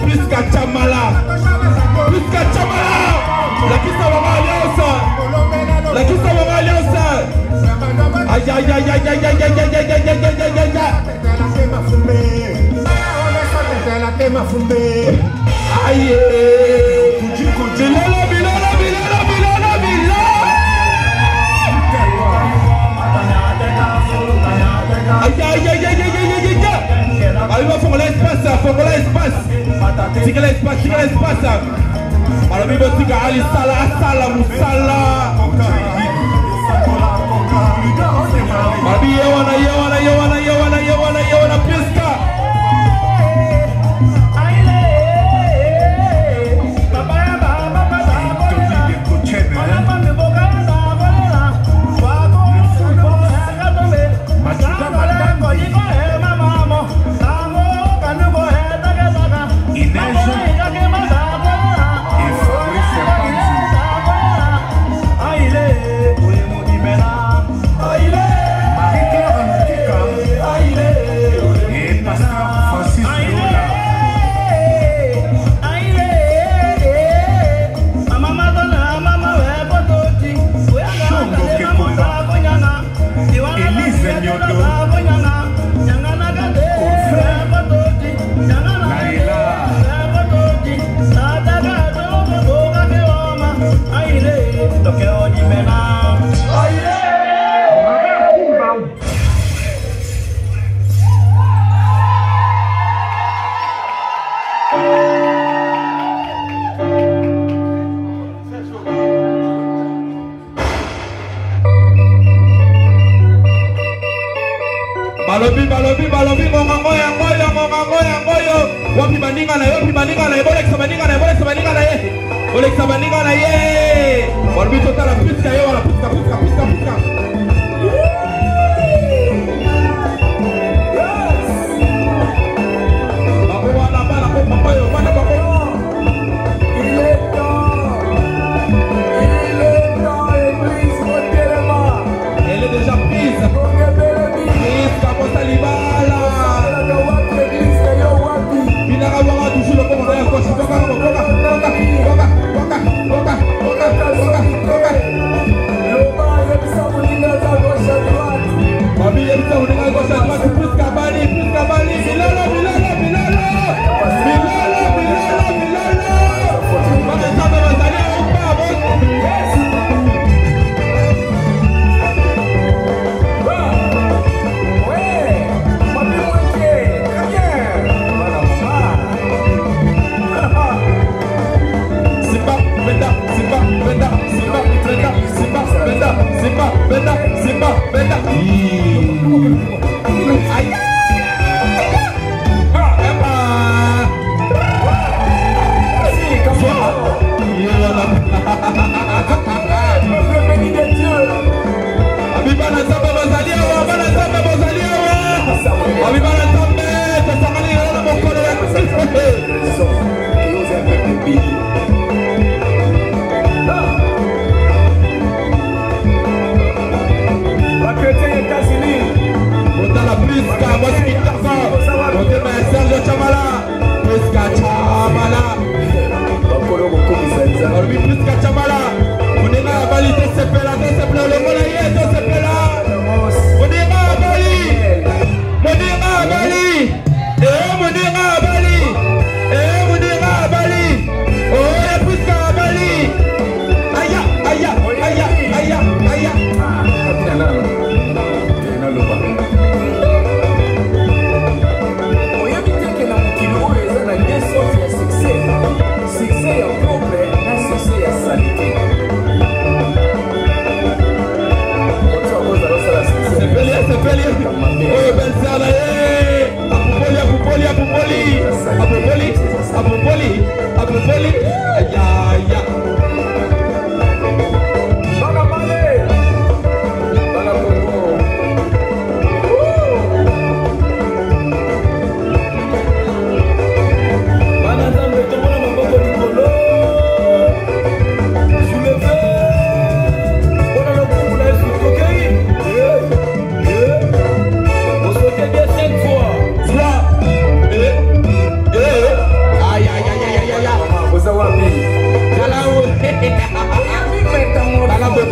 plus qu'à Chamala. La qui ça va alliance. Aïe. Allez, faut l'espace. Tika l'espace. Alors, il va dire Ali Sala Moussala. Babi, Yawana, Piska. Balobi mongangoyo wapi baninga na bolekisa baninga na ye balobi totala piska ye wala piska elle est déjà prise.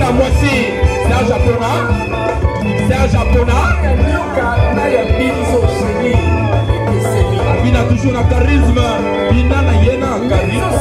à Moissy, c'est un japonais. C'est un japonais. Bina toujours na charisme. Bina na yena charisme.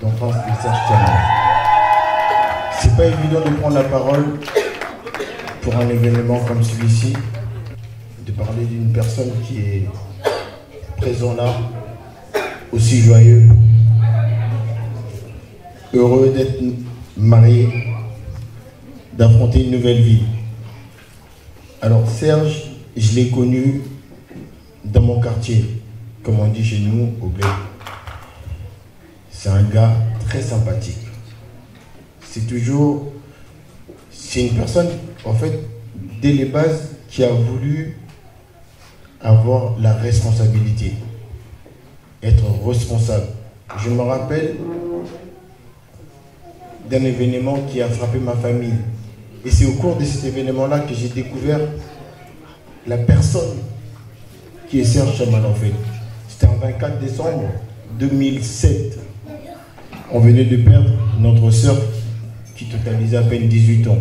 D'enfance de Serge Tiamano. C'est pas évident de prendre la parole pour un événement comme celui-ci, de parler d'une personne qui est présente là, aussi joyeux, heureux d'être marié, d'affronter une nouvelle vie. Alors Serge, je l'ai connu dans mon quartier, comme on dit chez nous, au bled. C'est un gars très sympathique. C'est une personne, en fait, dès les bases, qui a voulu avoir la responsabilité, être responsable. Je me rappelle d'un événement qui a frappé ma famille. Et c'est au cours de cet événement-là que j'ai découvert la personne qui est Serge Tiamano, en fait. C'était en 24 décembre 2007. On venait de perdre notre sœur qui totalisait à peine 18 ans.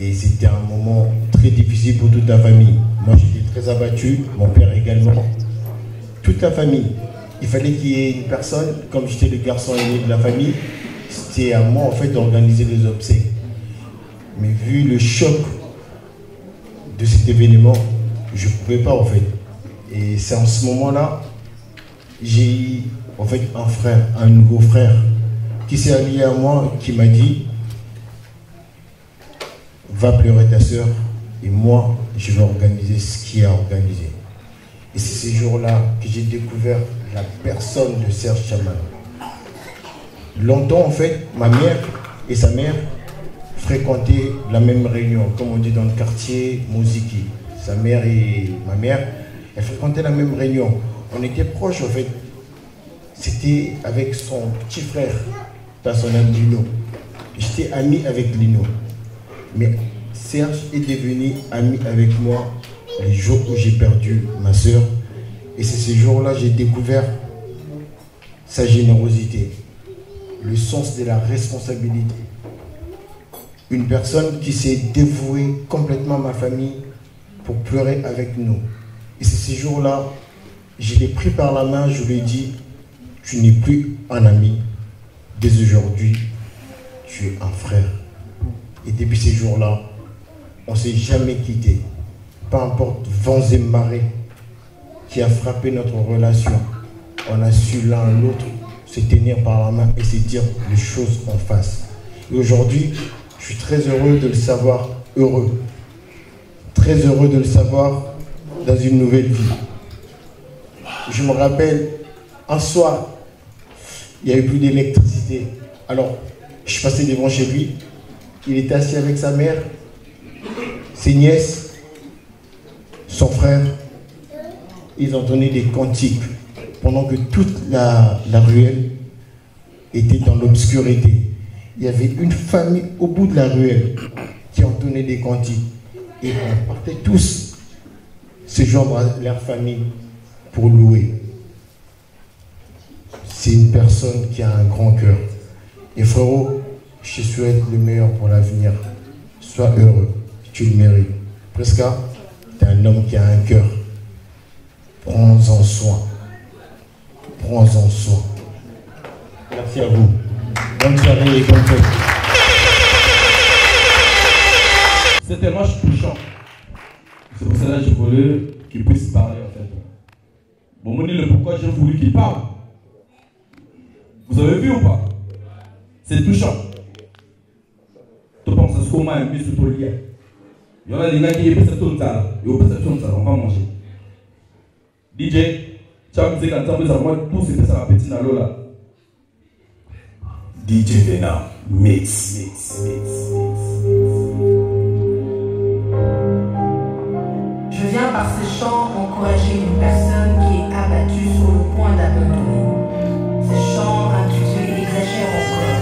Et c'était un moment très difficile pour toute la famille. Moi j'étais très abattu, mon père également. Toute la famille. Il fallait qu'il y ait une personne, comme j'étais le garçon aîné de la famille, c'était à moi en fait d'organiser les obsèques. Mais vu le choc de cet événement, je ne pouvais pas en fait. Et c'est en ce moment-là, j'ai eu en fait un frère, un nouveau frère, qui s'est allié à moi, qui m'a dit va pleurer ta soeur et moi je vais organiser ce qui a organisé. Et c'est ces jours-là que j'ai découvert la personne de Serge Tiamano. Longtemps en fait, ma mère et sa mère fréquentaient la même réunion, comme on dit dans le quartier Moziki. Sa mère et ma mère, elles fréquentaient la même réunion. On était proches en fait. C'était avec son petit frère, personnel Lino. J'étais ami avec Lino. Mais Serge est devenu ami avec moi les jours où j'ai perdu ma soeur. Et c'est ces jours-là que j'ai découvert sa générosité, le sens de la responsabilité. Une personne qui s'est dévouée complètement à ma famille pour pleurer avec nous. Et c'est ces jours-là, je l'ai pris par la main, je lui ai dit, tu n'es plus un ami, dès aujourd'hui, tu es un frère. Et depuis ces jours-là, on ne s'est jamais quitté. Peu importe vents et marées qui a frappé notre relation, on a su l'un l'autre se tenir par la main et se dire les choses en face. Et aujourd'hui, je suis très heureux de le savoir heureux. Très heureux de le savoir dans une nouvelle vie. Je me rappelle, un soir, il n'y avait plus d'électricité. Alors, je passais devant chez lui. Il était assis avec sa mère, ses nièces, son frère. Ils entonnaient des cantiques pendant que toute la ruelle était dans l'obscurité. Il y avait une famille au bout de la ruelle qui entonnait des cantiques. Et on partait tous se joindre à leur famille pour louer. C'est une personne qui a un grand cœur. Et frérot, je te souhaite le meilleur pour l'avenir. Sois heureux, tu le mérites. Presca, tu es un homme qui a un cœur. Prends-en soin. Prends-en soin. Merci à vous. Bonne soirée et bonne fête. tellement touchant. C'est pour cela que je voulais qu'il puisse parler en fait. Bon, on dit le pourquoi j'ai voulu qu'il parle. Vous avez vu ou pas? C'est touchant. Tu penses à ce qu'on m'a aimé sur ton lien. Il y en a des gars qui aiment cette tonne-là. Et au passage, on va manger. DJ, tu as dit quand tu as moi, tout c'est ça, la petite nalo là. DJ Vena, mix. Je viens par ces chants encourager une personne qui est abattue sur le point d'abandonner. Ces chants intitulés exagèrent encore.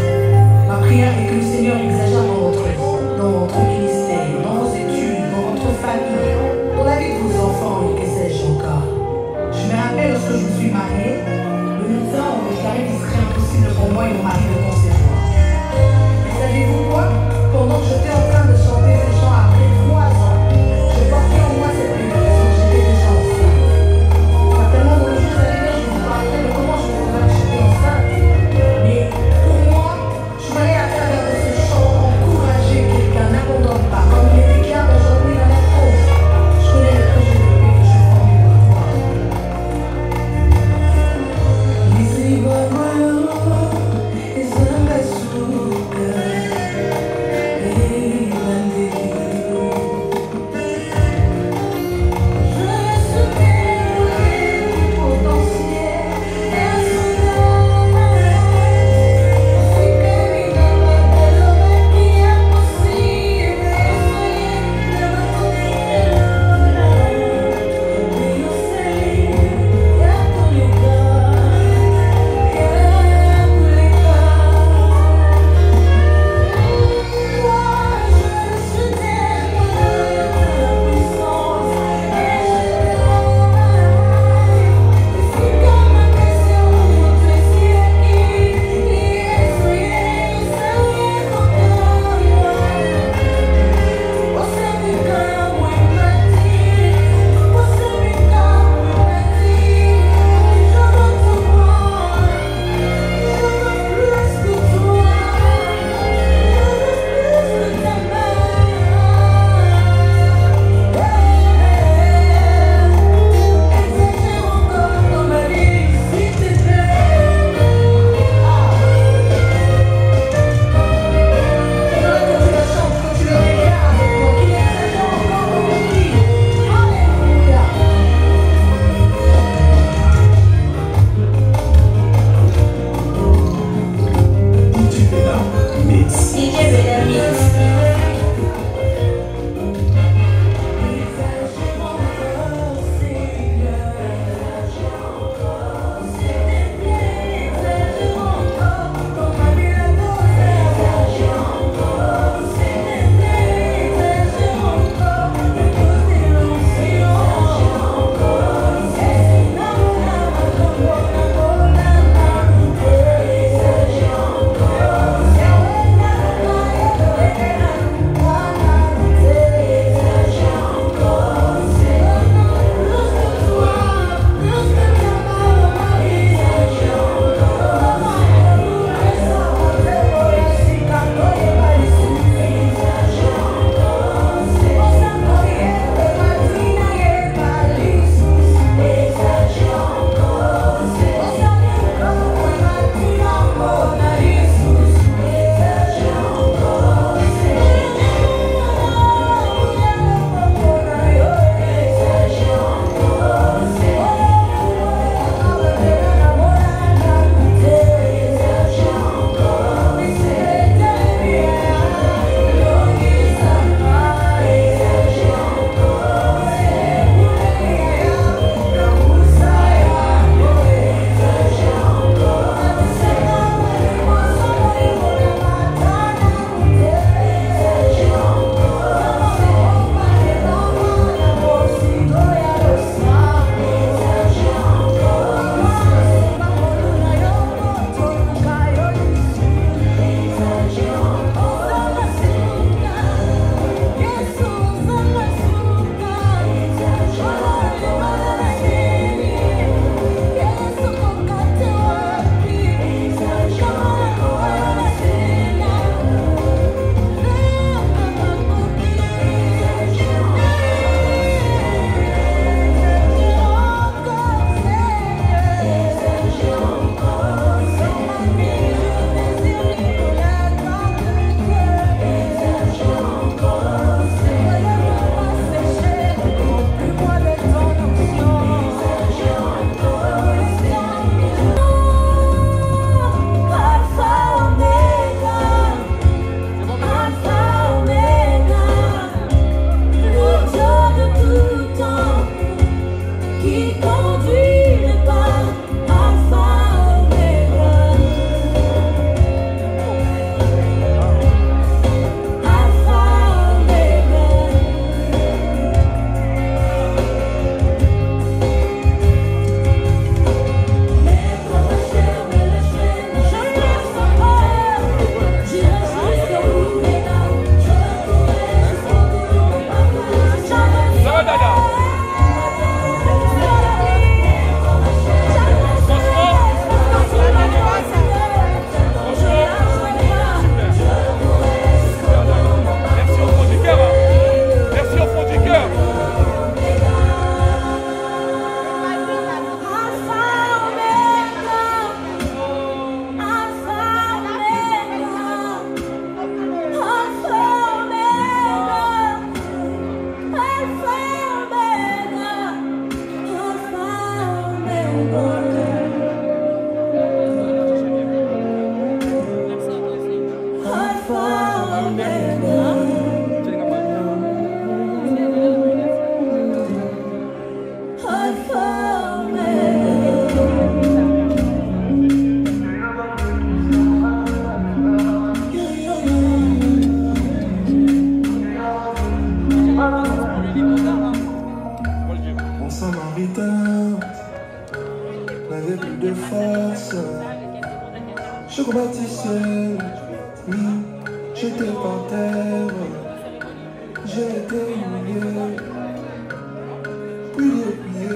Ma prière est que le Seigneur exagère dans votre vie, dans votre ministère, dans vos études, dans votre famille, dans la vie de vos enfants et que sais-je encore. Je me rappelle lorsque je me suis mariée, le médecin a déclaré qu'il serait impossible pour moi et mon mari de concevoir. Et savez-vous quoi? Pendant que j'étais en train de chanter ces chants après 3 ans, je portais en moi cette bénédiction, j'étais déjà enceinte. Ça m'a tellement donné, je me rappelle comment N'avais plus de force. Je combattis seul, oui, j'étais par terre. J'ai été humilié, prié,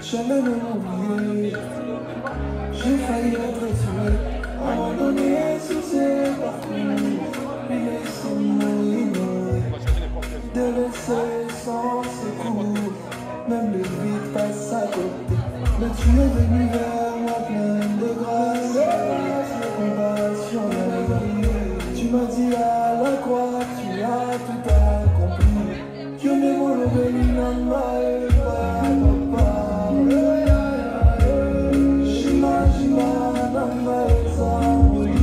jamais me oublié. J'ai failli être tué, abandonné sur ces parcours. Laissez mourir, délaissé sans secours. Même le vide passe à côté. Mais tu es venu vers moi plein de grâce, de compassion, tu m'as dit à la croix, tu as tout accompli. Dieu me m'a levé l'inama et papa. J'imagine nama et samoli.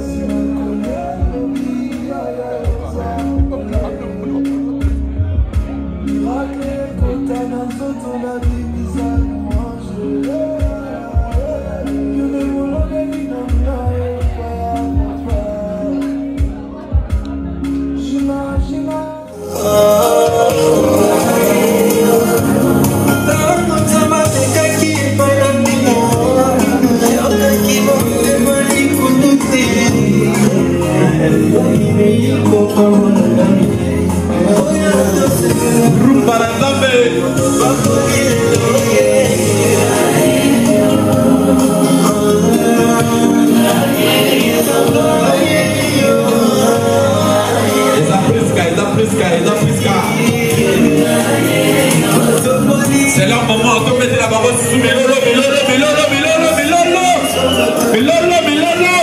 Si me connais le bien, miracle, kota na nzoto na bibisa manger. Dieu me m'a levé l'inama et papa. J'imagine. C'est leur moment, on peut mettre la parole sous Milolo, Milolo, Milolo, Milolo, Milolo, Milolo, Milolo.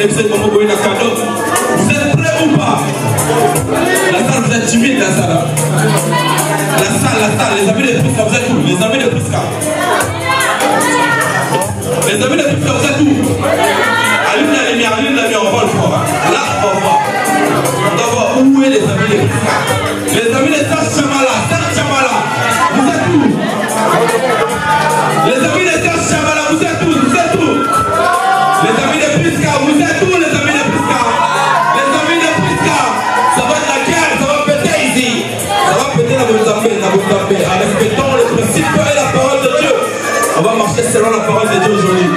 Vous êtes prêts ou pas? Vous êtes prêts ou pas? La salle, vous êtes timide, la salle. La salle, les amis de Prisca, vous êtes où? Les amis de Prisca. Les amis de Prisca, vous êtes où? Allume la lumière, on va le voir. Là, on va voir. On doit voir où est les amis de Prisca. Les amis de Serge Chamala, vous êtes où? Les amis de Serge Chamala, vous êtes où? Vous êtes où? Les amis de Prisca, vous êtes où? Les amis de Prisca? Les amis de Prisca, ça va être la guerre, ça va péter ici. Ça va péter la Bouzambé. En respectant les principes et la parole de Dieu. On va marcher selon la parole de Dieu aujourd'hui.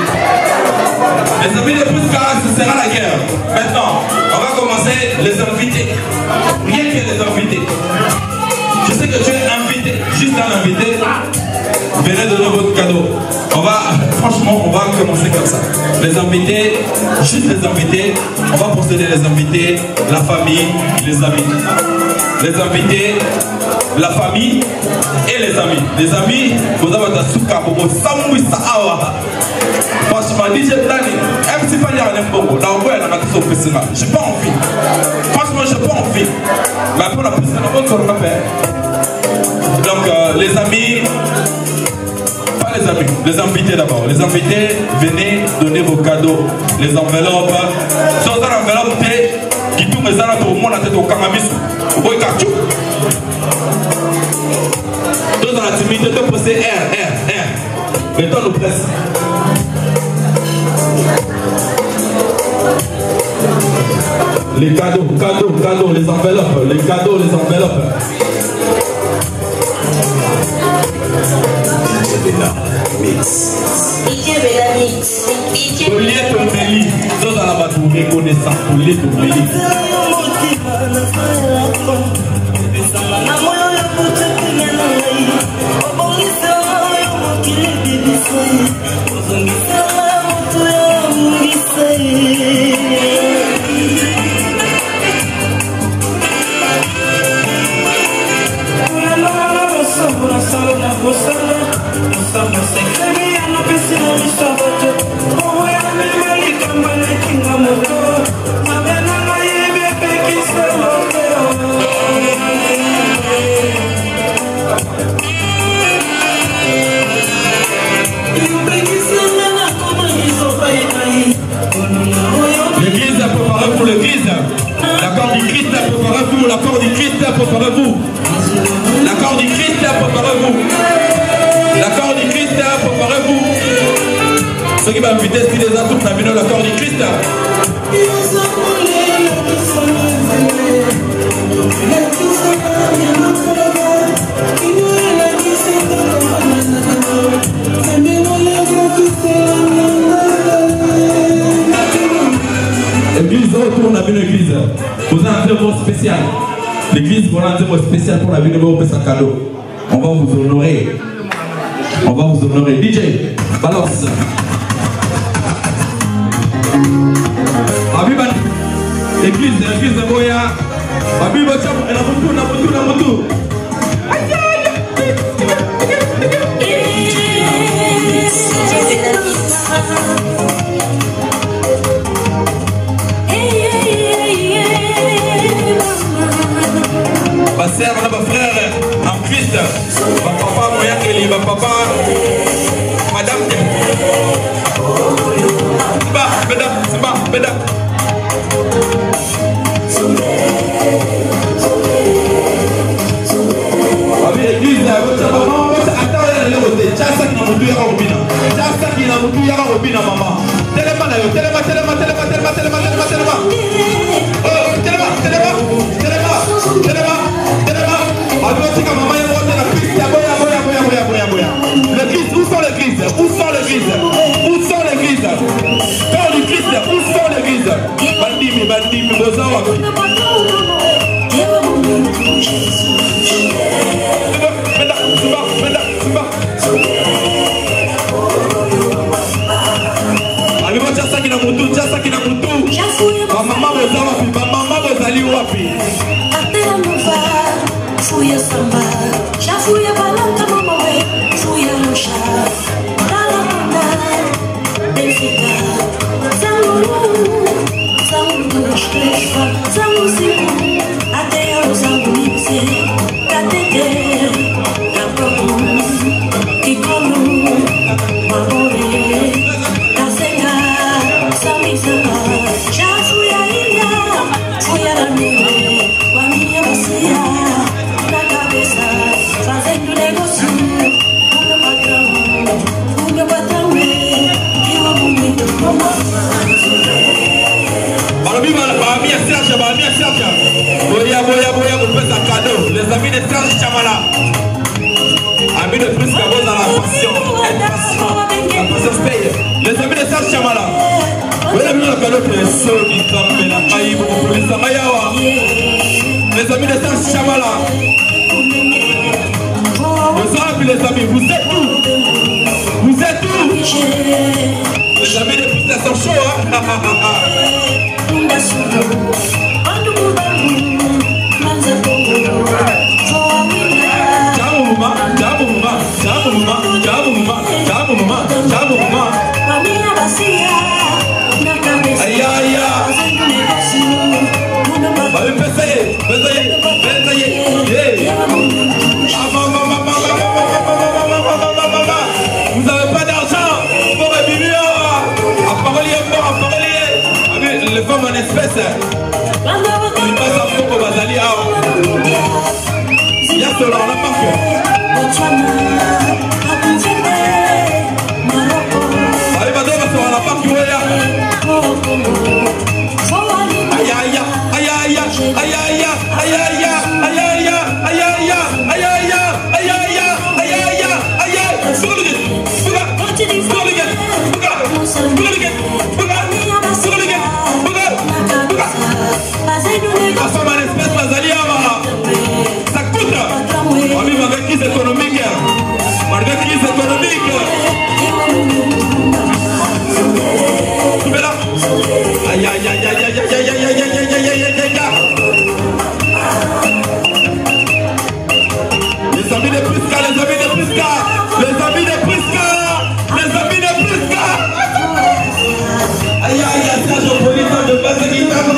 Les amis de Prisca, ce sera la guerre. Maintenant, on va commencer les invités. Rien que les invités. Je sais que tu es invité, juste un invité. Venez donner votre cadeau. Franchement, on va commencer comme ça. Les invités, juste les invités. On va procéder les invités, la famille, les amis. les invités, la famille et les amis. Les amis, vous avez un souka pour vous samouissa awa. Franchement, DJ Dani, même si pas y a un bongo, là on voit un acteur professionnel. J'ai pas envie. Franchement, j'ai pas envie. Mais après la piscine, on va faire. Donc, les amis, pas les amis, les invités d'abord. Les invités, venez donner vos cadeaux. Les enveloppes. Sans un enveloppe, qui tourne les arabes au monde à tête au Kanamisu. Au boy Kachou. Deux dans la timidité, deux posés R. Mettons nos presses. Les cadeaux, les enveloppes, les cadeaux, les enveloppes. Pauliette Méli, deux dans la bateau, reconnaissant, Pauliette Méli. L'église a préparé pour l'église. L'accord du Christ a préparé pour l'accord du Christ a préparé vous. L'accord du Christ a préparé vous. L'accord du Christ a préparé vous. Ceux qui m'invitent, si les autres n'ont pas l'accord du Christ. L'église retourne à une église. Vous avez un mot spécial. L'église, vous avez un mot spécial pour la vie de vos cadeau. On va vous honorer. On va vous honorer. DJ, balance. Abiba, l'église de Boya. Abiba, Namutu. Ma sœur, ma frère en Christ, ma papa, Moya Kelly, ma papa, madame. Beda. L'église, maman. L'église, où sont l'église? Où sont l'église? Où sont l'église? Quand du Christ, où sont l'église? Bandimi, Bozawa. Maman Bozali wapi? Atera muva, fuya samba, shafuya balanta mama we, fuya musha, dala manda, delfika, zangu shkeshfa, zangu siku, atera zangu nipse, katete, kaprobu, ikonu, mabore, kasenga, samizama, shafuya ila, fuya la nube, wamiya masia, na cabeça, fazendo negócio, o meu patrão é, eu amo muito mamãe. Minha Serge, Boya, vous faites un cadeau. Les amis de Serge Chamala. Amis de plus qu'à vous dans la passion. La passion paye. Les amis de Serge Chamala. Vous avez vu le cadeau pour les soeurs qui tombent la paille pour les Samayawa. Les amis de Serge Chamala. Vous savez les amis, vous êtes où? Vous êtes où? Les amis de plus sont chauds, hein? Manza Congo, Vous n'avez pas d'argent pour réunir à parolier mort, à parolier. Les femmes en espèces. Ils passent à Foko Bazali. Il y a cela, on n'a pas fait. Allez, vas-y, on n'a pas fait. Aïe, aïe, aïe, aïe, aïe, aïe, aïe, aïe, aïe, aïe, aïe, aïe, la femme en espèce Bazali, ça coûte. On vit avec crise économique. Malgré crise économique. Mais là, aïe, aïe, aïe, aïe, aïe, aïe, aïe, aïe, aïe, aïe, aïe, aïe, aïe. Les amis de Prisca, les amis de Prisca, les amis de Prisca, les amis de Prisca. Aïe, aïe, aïe, ça, je voulais pas de passer guitare.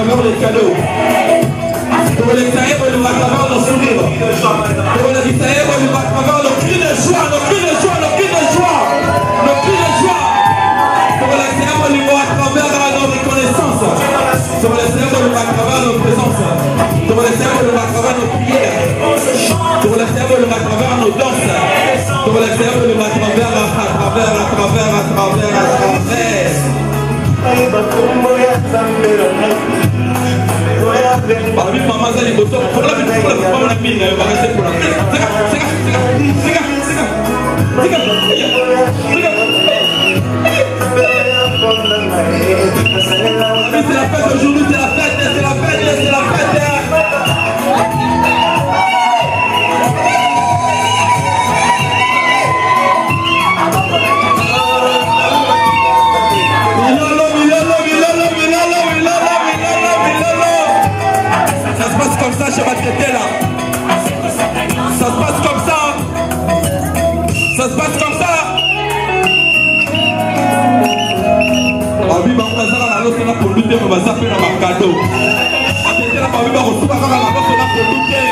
travers les cadeaux. Pour les tailles, on nous va à travers nos sourires. Pour les tailles, on nous va à travers nos cris de joie, nos cris de joie, nos cris de joie, nos cris de joie. Pour les tailles, on nous va à travers nos reconnaissances. Pour les tailles, on nous va à travers nos présences. Pour les tailles, on nous va à travers nos prières. Pour les tailles, on nous va à travers nos danses. Pour les tailles, on nous va à travers. Parmi maman, ça les boutons, pour la mine, elle va rester pour la mine. C'est la fête aujourd'hui, c'est la fête, c'est la fête, c'est la fête. Ça se passe comme ça chez Matete là. Ça se passe comme ça. Ça se passe comme ça. Babi ba kazala na loso na polluter ba zape na makado. Matete la babi ba kosuba kaka na loso na polluter.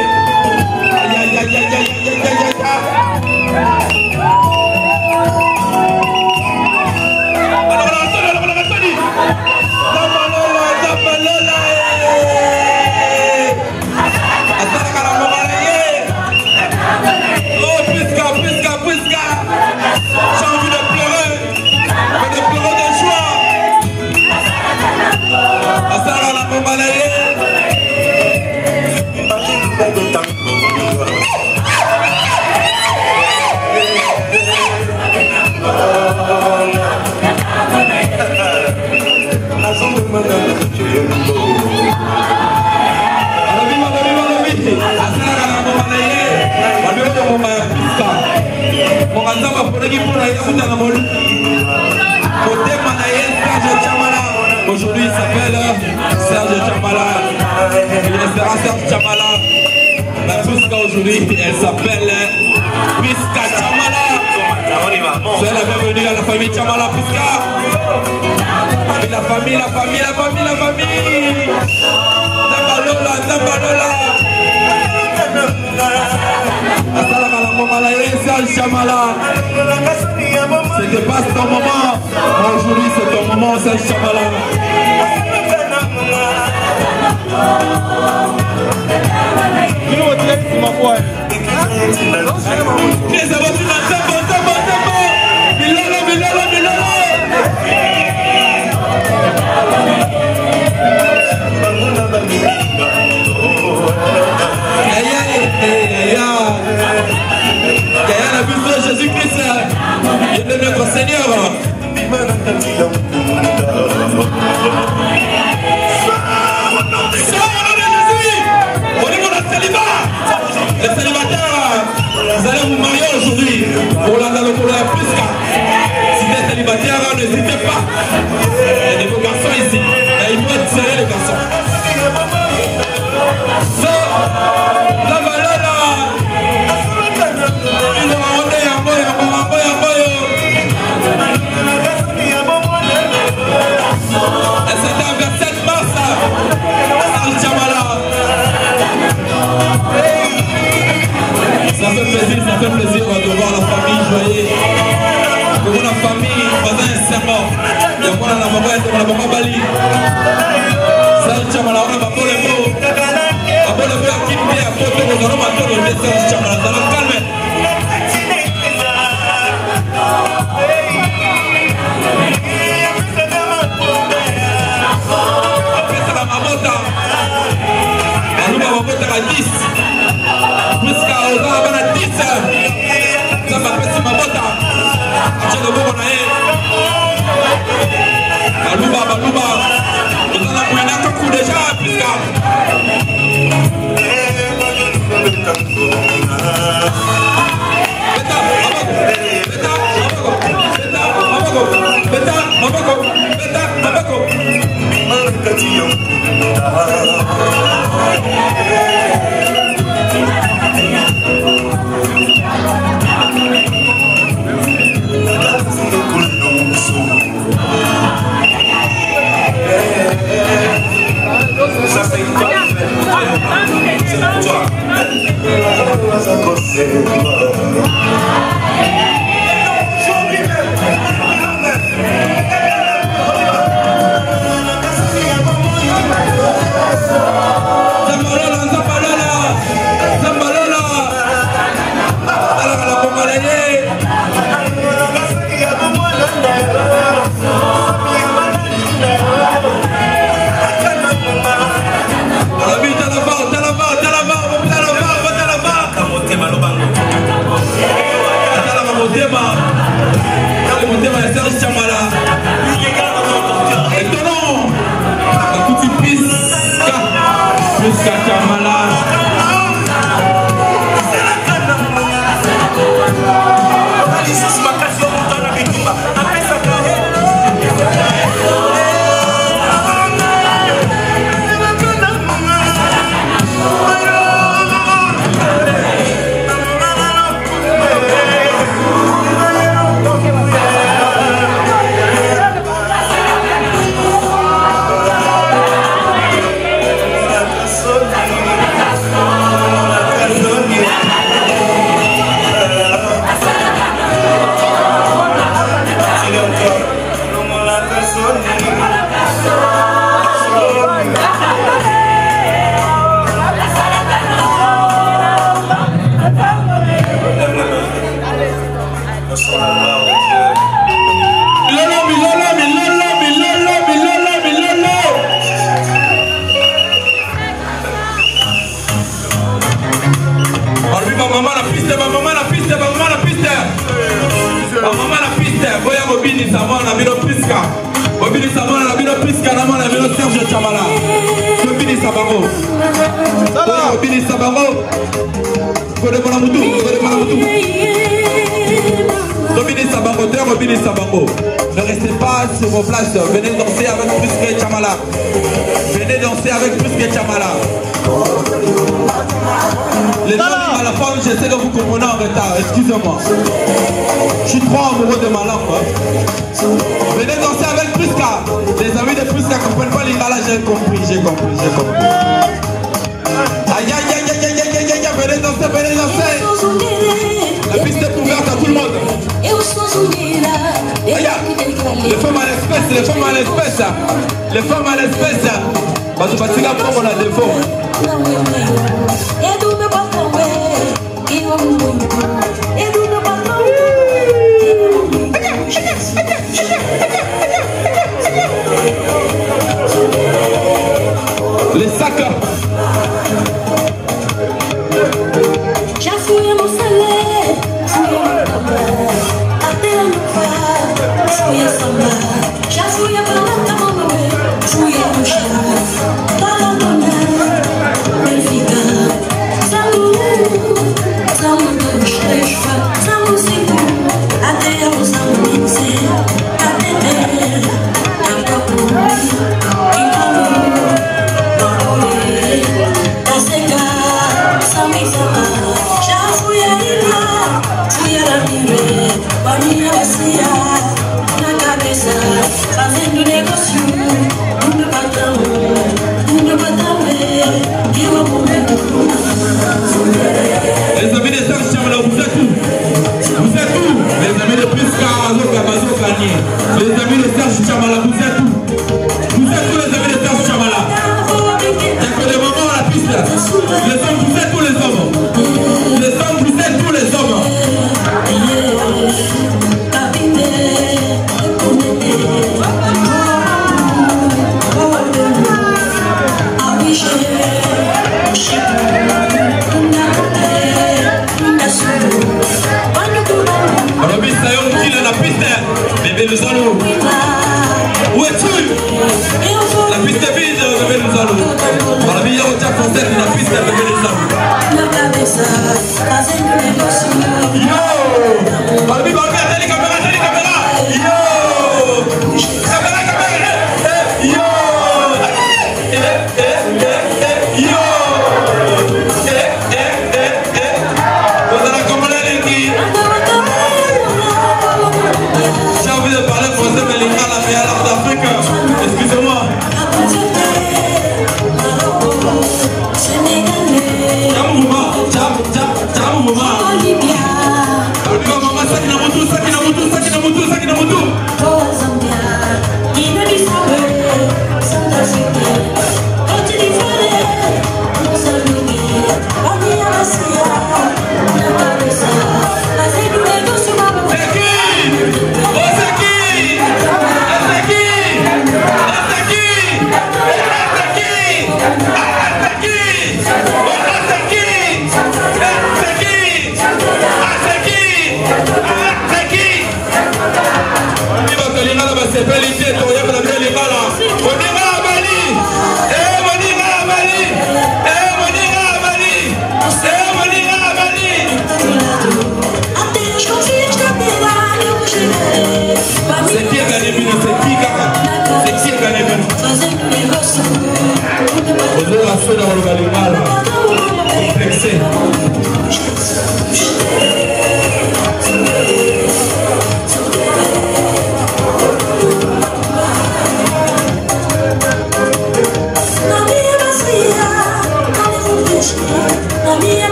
Aujourd'hui il s'appelle Serge Chamala. Il sera Serge Chamala. La Puska aujourd'hui elle s'appelle Puska Chamala. C'est la bienvenue à la famille Chamala Puska. La famille, la famille, la famille, la famille. Tambalola, tambalola. C'était pas ton moment. Aujourd'hui c'est ton moment, Serge Chamala. Jésus-Christ est notre Seigneur. Les célibataires, vous allez vous marier aujourd'hui pour la Puska. Si vous êtes célibataire, n'hésitez pas. Il y a des beaux garçons ici. Il faut être sérieux les garçons. La valeur là. C'était un 27 mars Serge Chamala. Ça fait plaisir de voir la famille joyeuse. De voir la famille, voisin et serment. De voir la maman et de la maman Bali. Serge Chamala, on a pas le mot. On a pas le mot à quitter, à photo, nous allons attendre le Serge Chamala. Ça va calmer. Après ça, la mamota. Elle nous va voter à 10. Jusqu'à 10. Ça va passer ma mamota. Ne restez pas sur vos places, venez danser avec Prisca et Chamala. Venez danser avec Prisca et Chamala. Les gens à la fin, j'essaie de vous comprendre en retard, excusez-moi. Je suis trop amoureux de ma langue. Venez danser avec Prisca. Les amis de Prisca ne comprennent pas l'ingala, j'ai compris. Aïe aïe aïe aïe aïe aïe aïe, venez danser. La piste est ouverte à tout le monde. Les femmes à l'espèce. Parce que tu vas prendre la défaut. Les sacs. Les amis des Serge Chamala, vous êtes où? Vous êtes où? Les amis de Prisca, les amis de Serge Chamala, vous êtes où? Vous êtes où les amis de Serge Chamala? Il n'y a que des mamans à la piste. Les hommes, vous êtes où les hommes? Les hommes, vous êtes où les hommes? Robin Sayon qui est la piste, bébé Luzalo. Où es-tu? La piste est vide, bébé Luzalo. La vie est au Tchad français, la piste est bébé Luzalo. Yo! Barbie, attendez les caméras, Yo! Caméra! Yo! Yo! J'ai envie de parler français, mais les gars, la meilleure langue d'Afrique. Excusez-moi. Jam,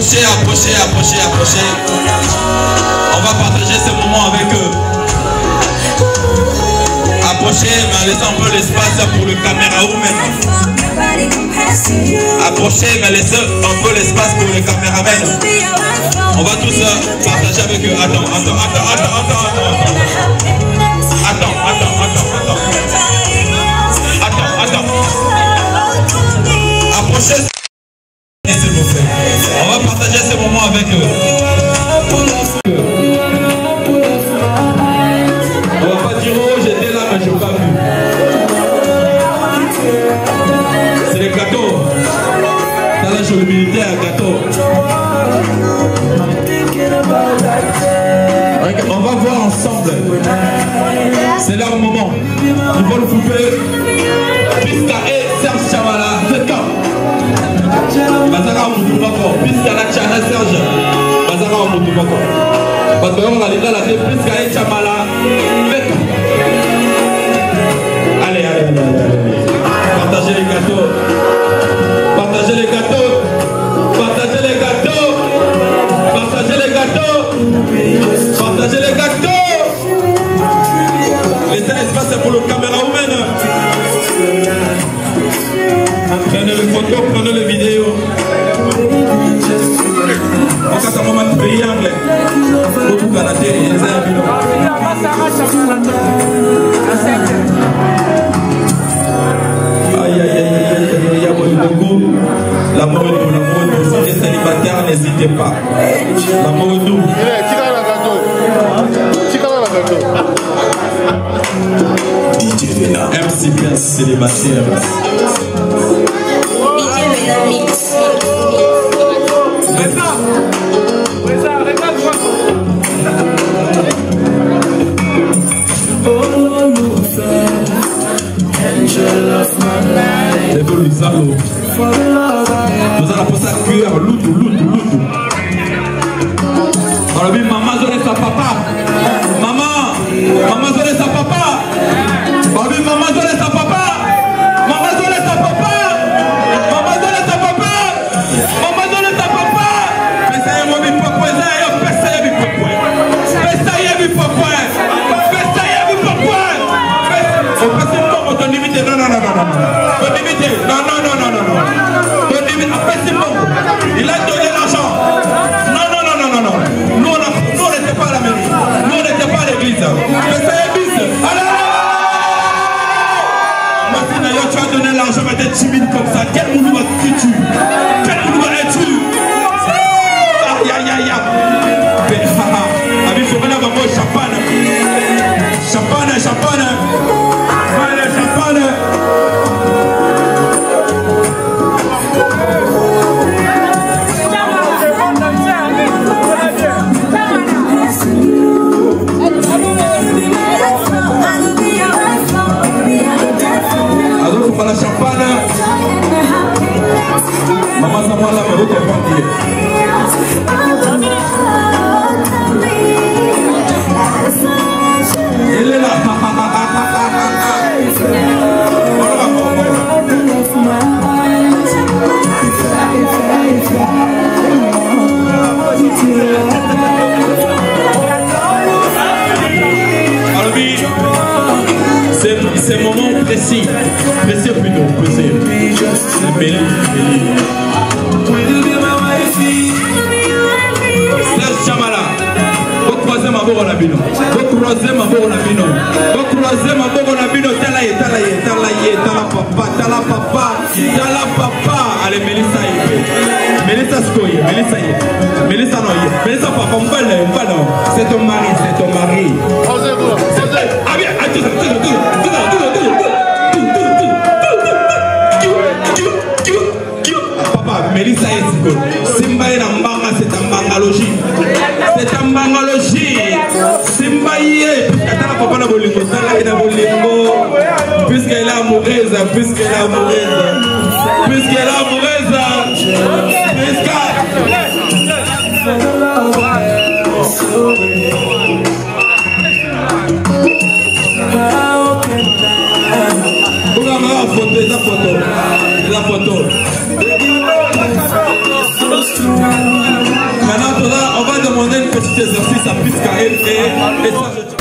Approchez, approchez, approchez, approchez. On va partager ce moment avec eux. Approchez, mais laissez un peu l'espace pour le caméraman. Approchez, mais laissez un peu l'espace pour le caméraman. On va tous partager avec eux. Attends. Approchez, s'il vous plaît. On va partager ce moment avec eux. On va pas dire oh j'étais là mais je n'ai pas vu. C'est les gâteaux. Dans la jolie militaire, gâteau. On va voir ensemble. C'est leur moment. Ils vont le couper. Pisca et Serge Chamala. C'est quand Bazara Moutoumbako. Pisca la Chana Serge. Bazara Moutoumbako. Parce que on a les gars là, Pisca et Chamala. Allez. Partagez les gâteaux. Partagez les gâteaux. Partagez les gâteaux. Partagez les gâteaux. Partagez les gâteaux. Laissez l'espace pour le caméraman. Prenez les photos, prenez les vidéos. On va faire un moment de pays anglais. Beaucoup à la télé, les amis. Aïe, l'amour est nous, si vous êtes célibataire, n'hésitez pas. L'amour est nous. MC bien célibataire. Nous allons passer à cuire loutou. Alors oui, maman zonne sa papa. Maman zonne sa papa. Alors oui, maman zonne sa papa. Maman zonne sa papa. Maman zonne sa papa. Maman zonne sa papa. Mais ça y est, moi, mi papa, ça y est, ça y est, mi papa. Ça y est, mi papa. Ça y est, mi papa. On passe une bombe, ton limite. Non. Ton limite. Non. Ton limite, après c'est bon. Il a donné l'argent. Non. Nous, on n'était pas à la mairie. Nous, on n'était pas à l'église. Mais ça y est, bis. Alors Martina, tu as donné l'argent, mais t'es timide comme ça. Quel mouvement es-tu? Quel mouvement es-tu? Aïe. Abi, il faut venir avoir champagne. Champagne. Allez, champagne. Alors, pour la champagne, maman, ça va là, mais vous comprenez. Elle est là. Alors oui, c'est un moment précis plutôt. C'est Béli. Serge Chamala, vous croisez ma bourre à la bino. Tala papa. Allez, Mélissa Skoye. Mélissa papa, c'est ton mari. Ah bien, papa, Mélissa est Simba est en banga, c'est en bangalogie. Simba y est. Attends, papa n'a bolingo. Puisqu'elle est amoureuse. La photo. cet exercice à Piscaël et ça je...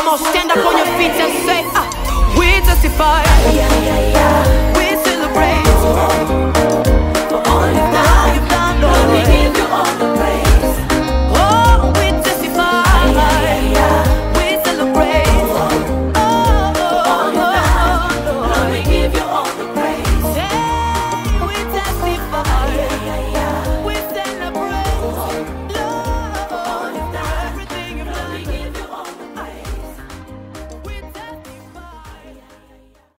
Come on, stand up on your feet and say, we testify, we celebrate.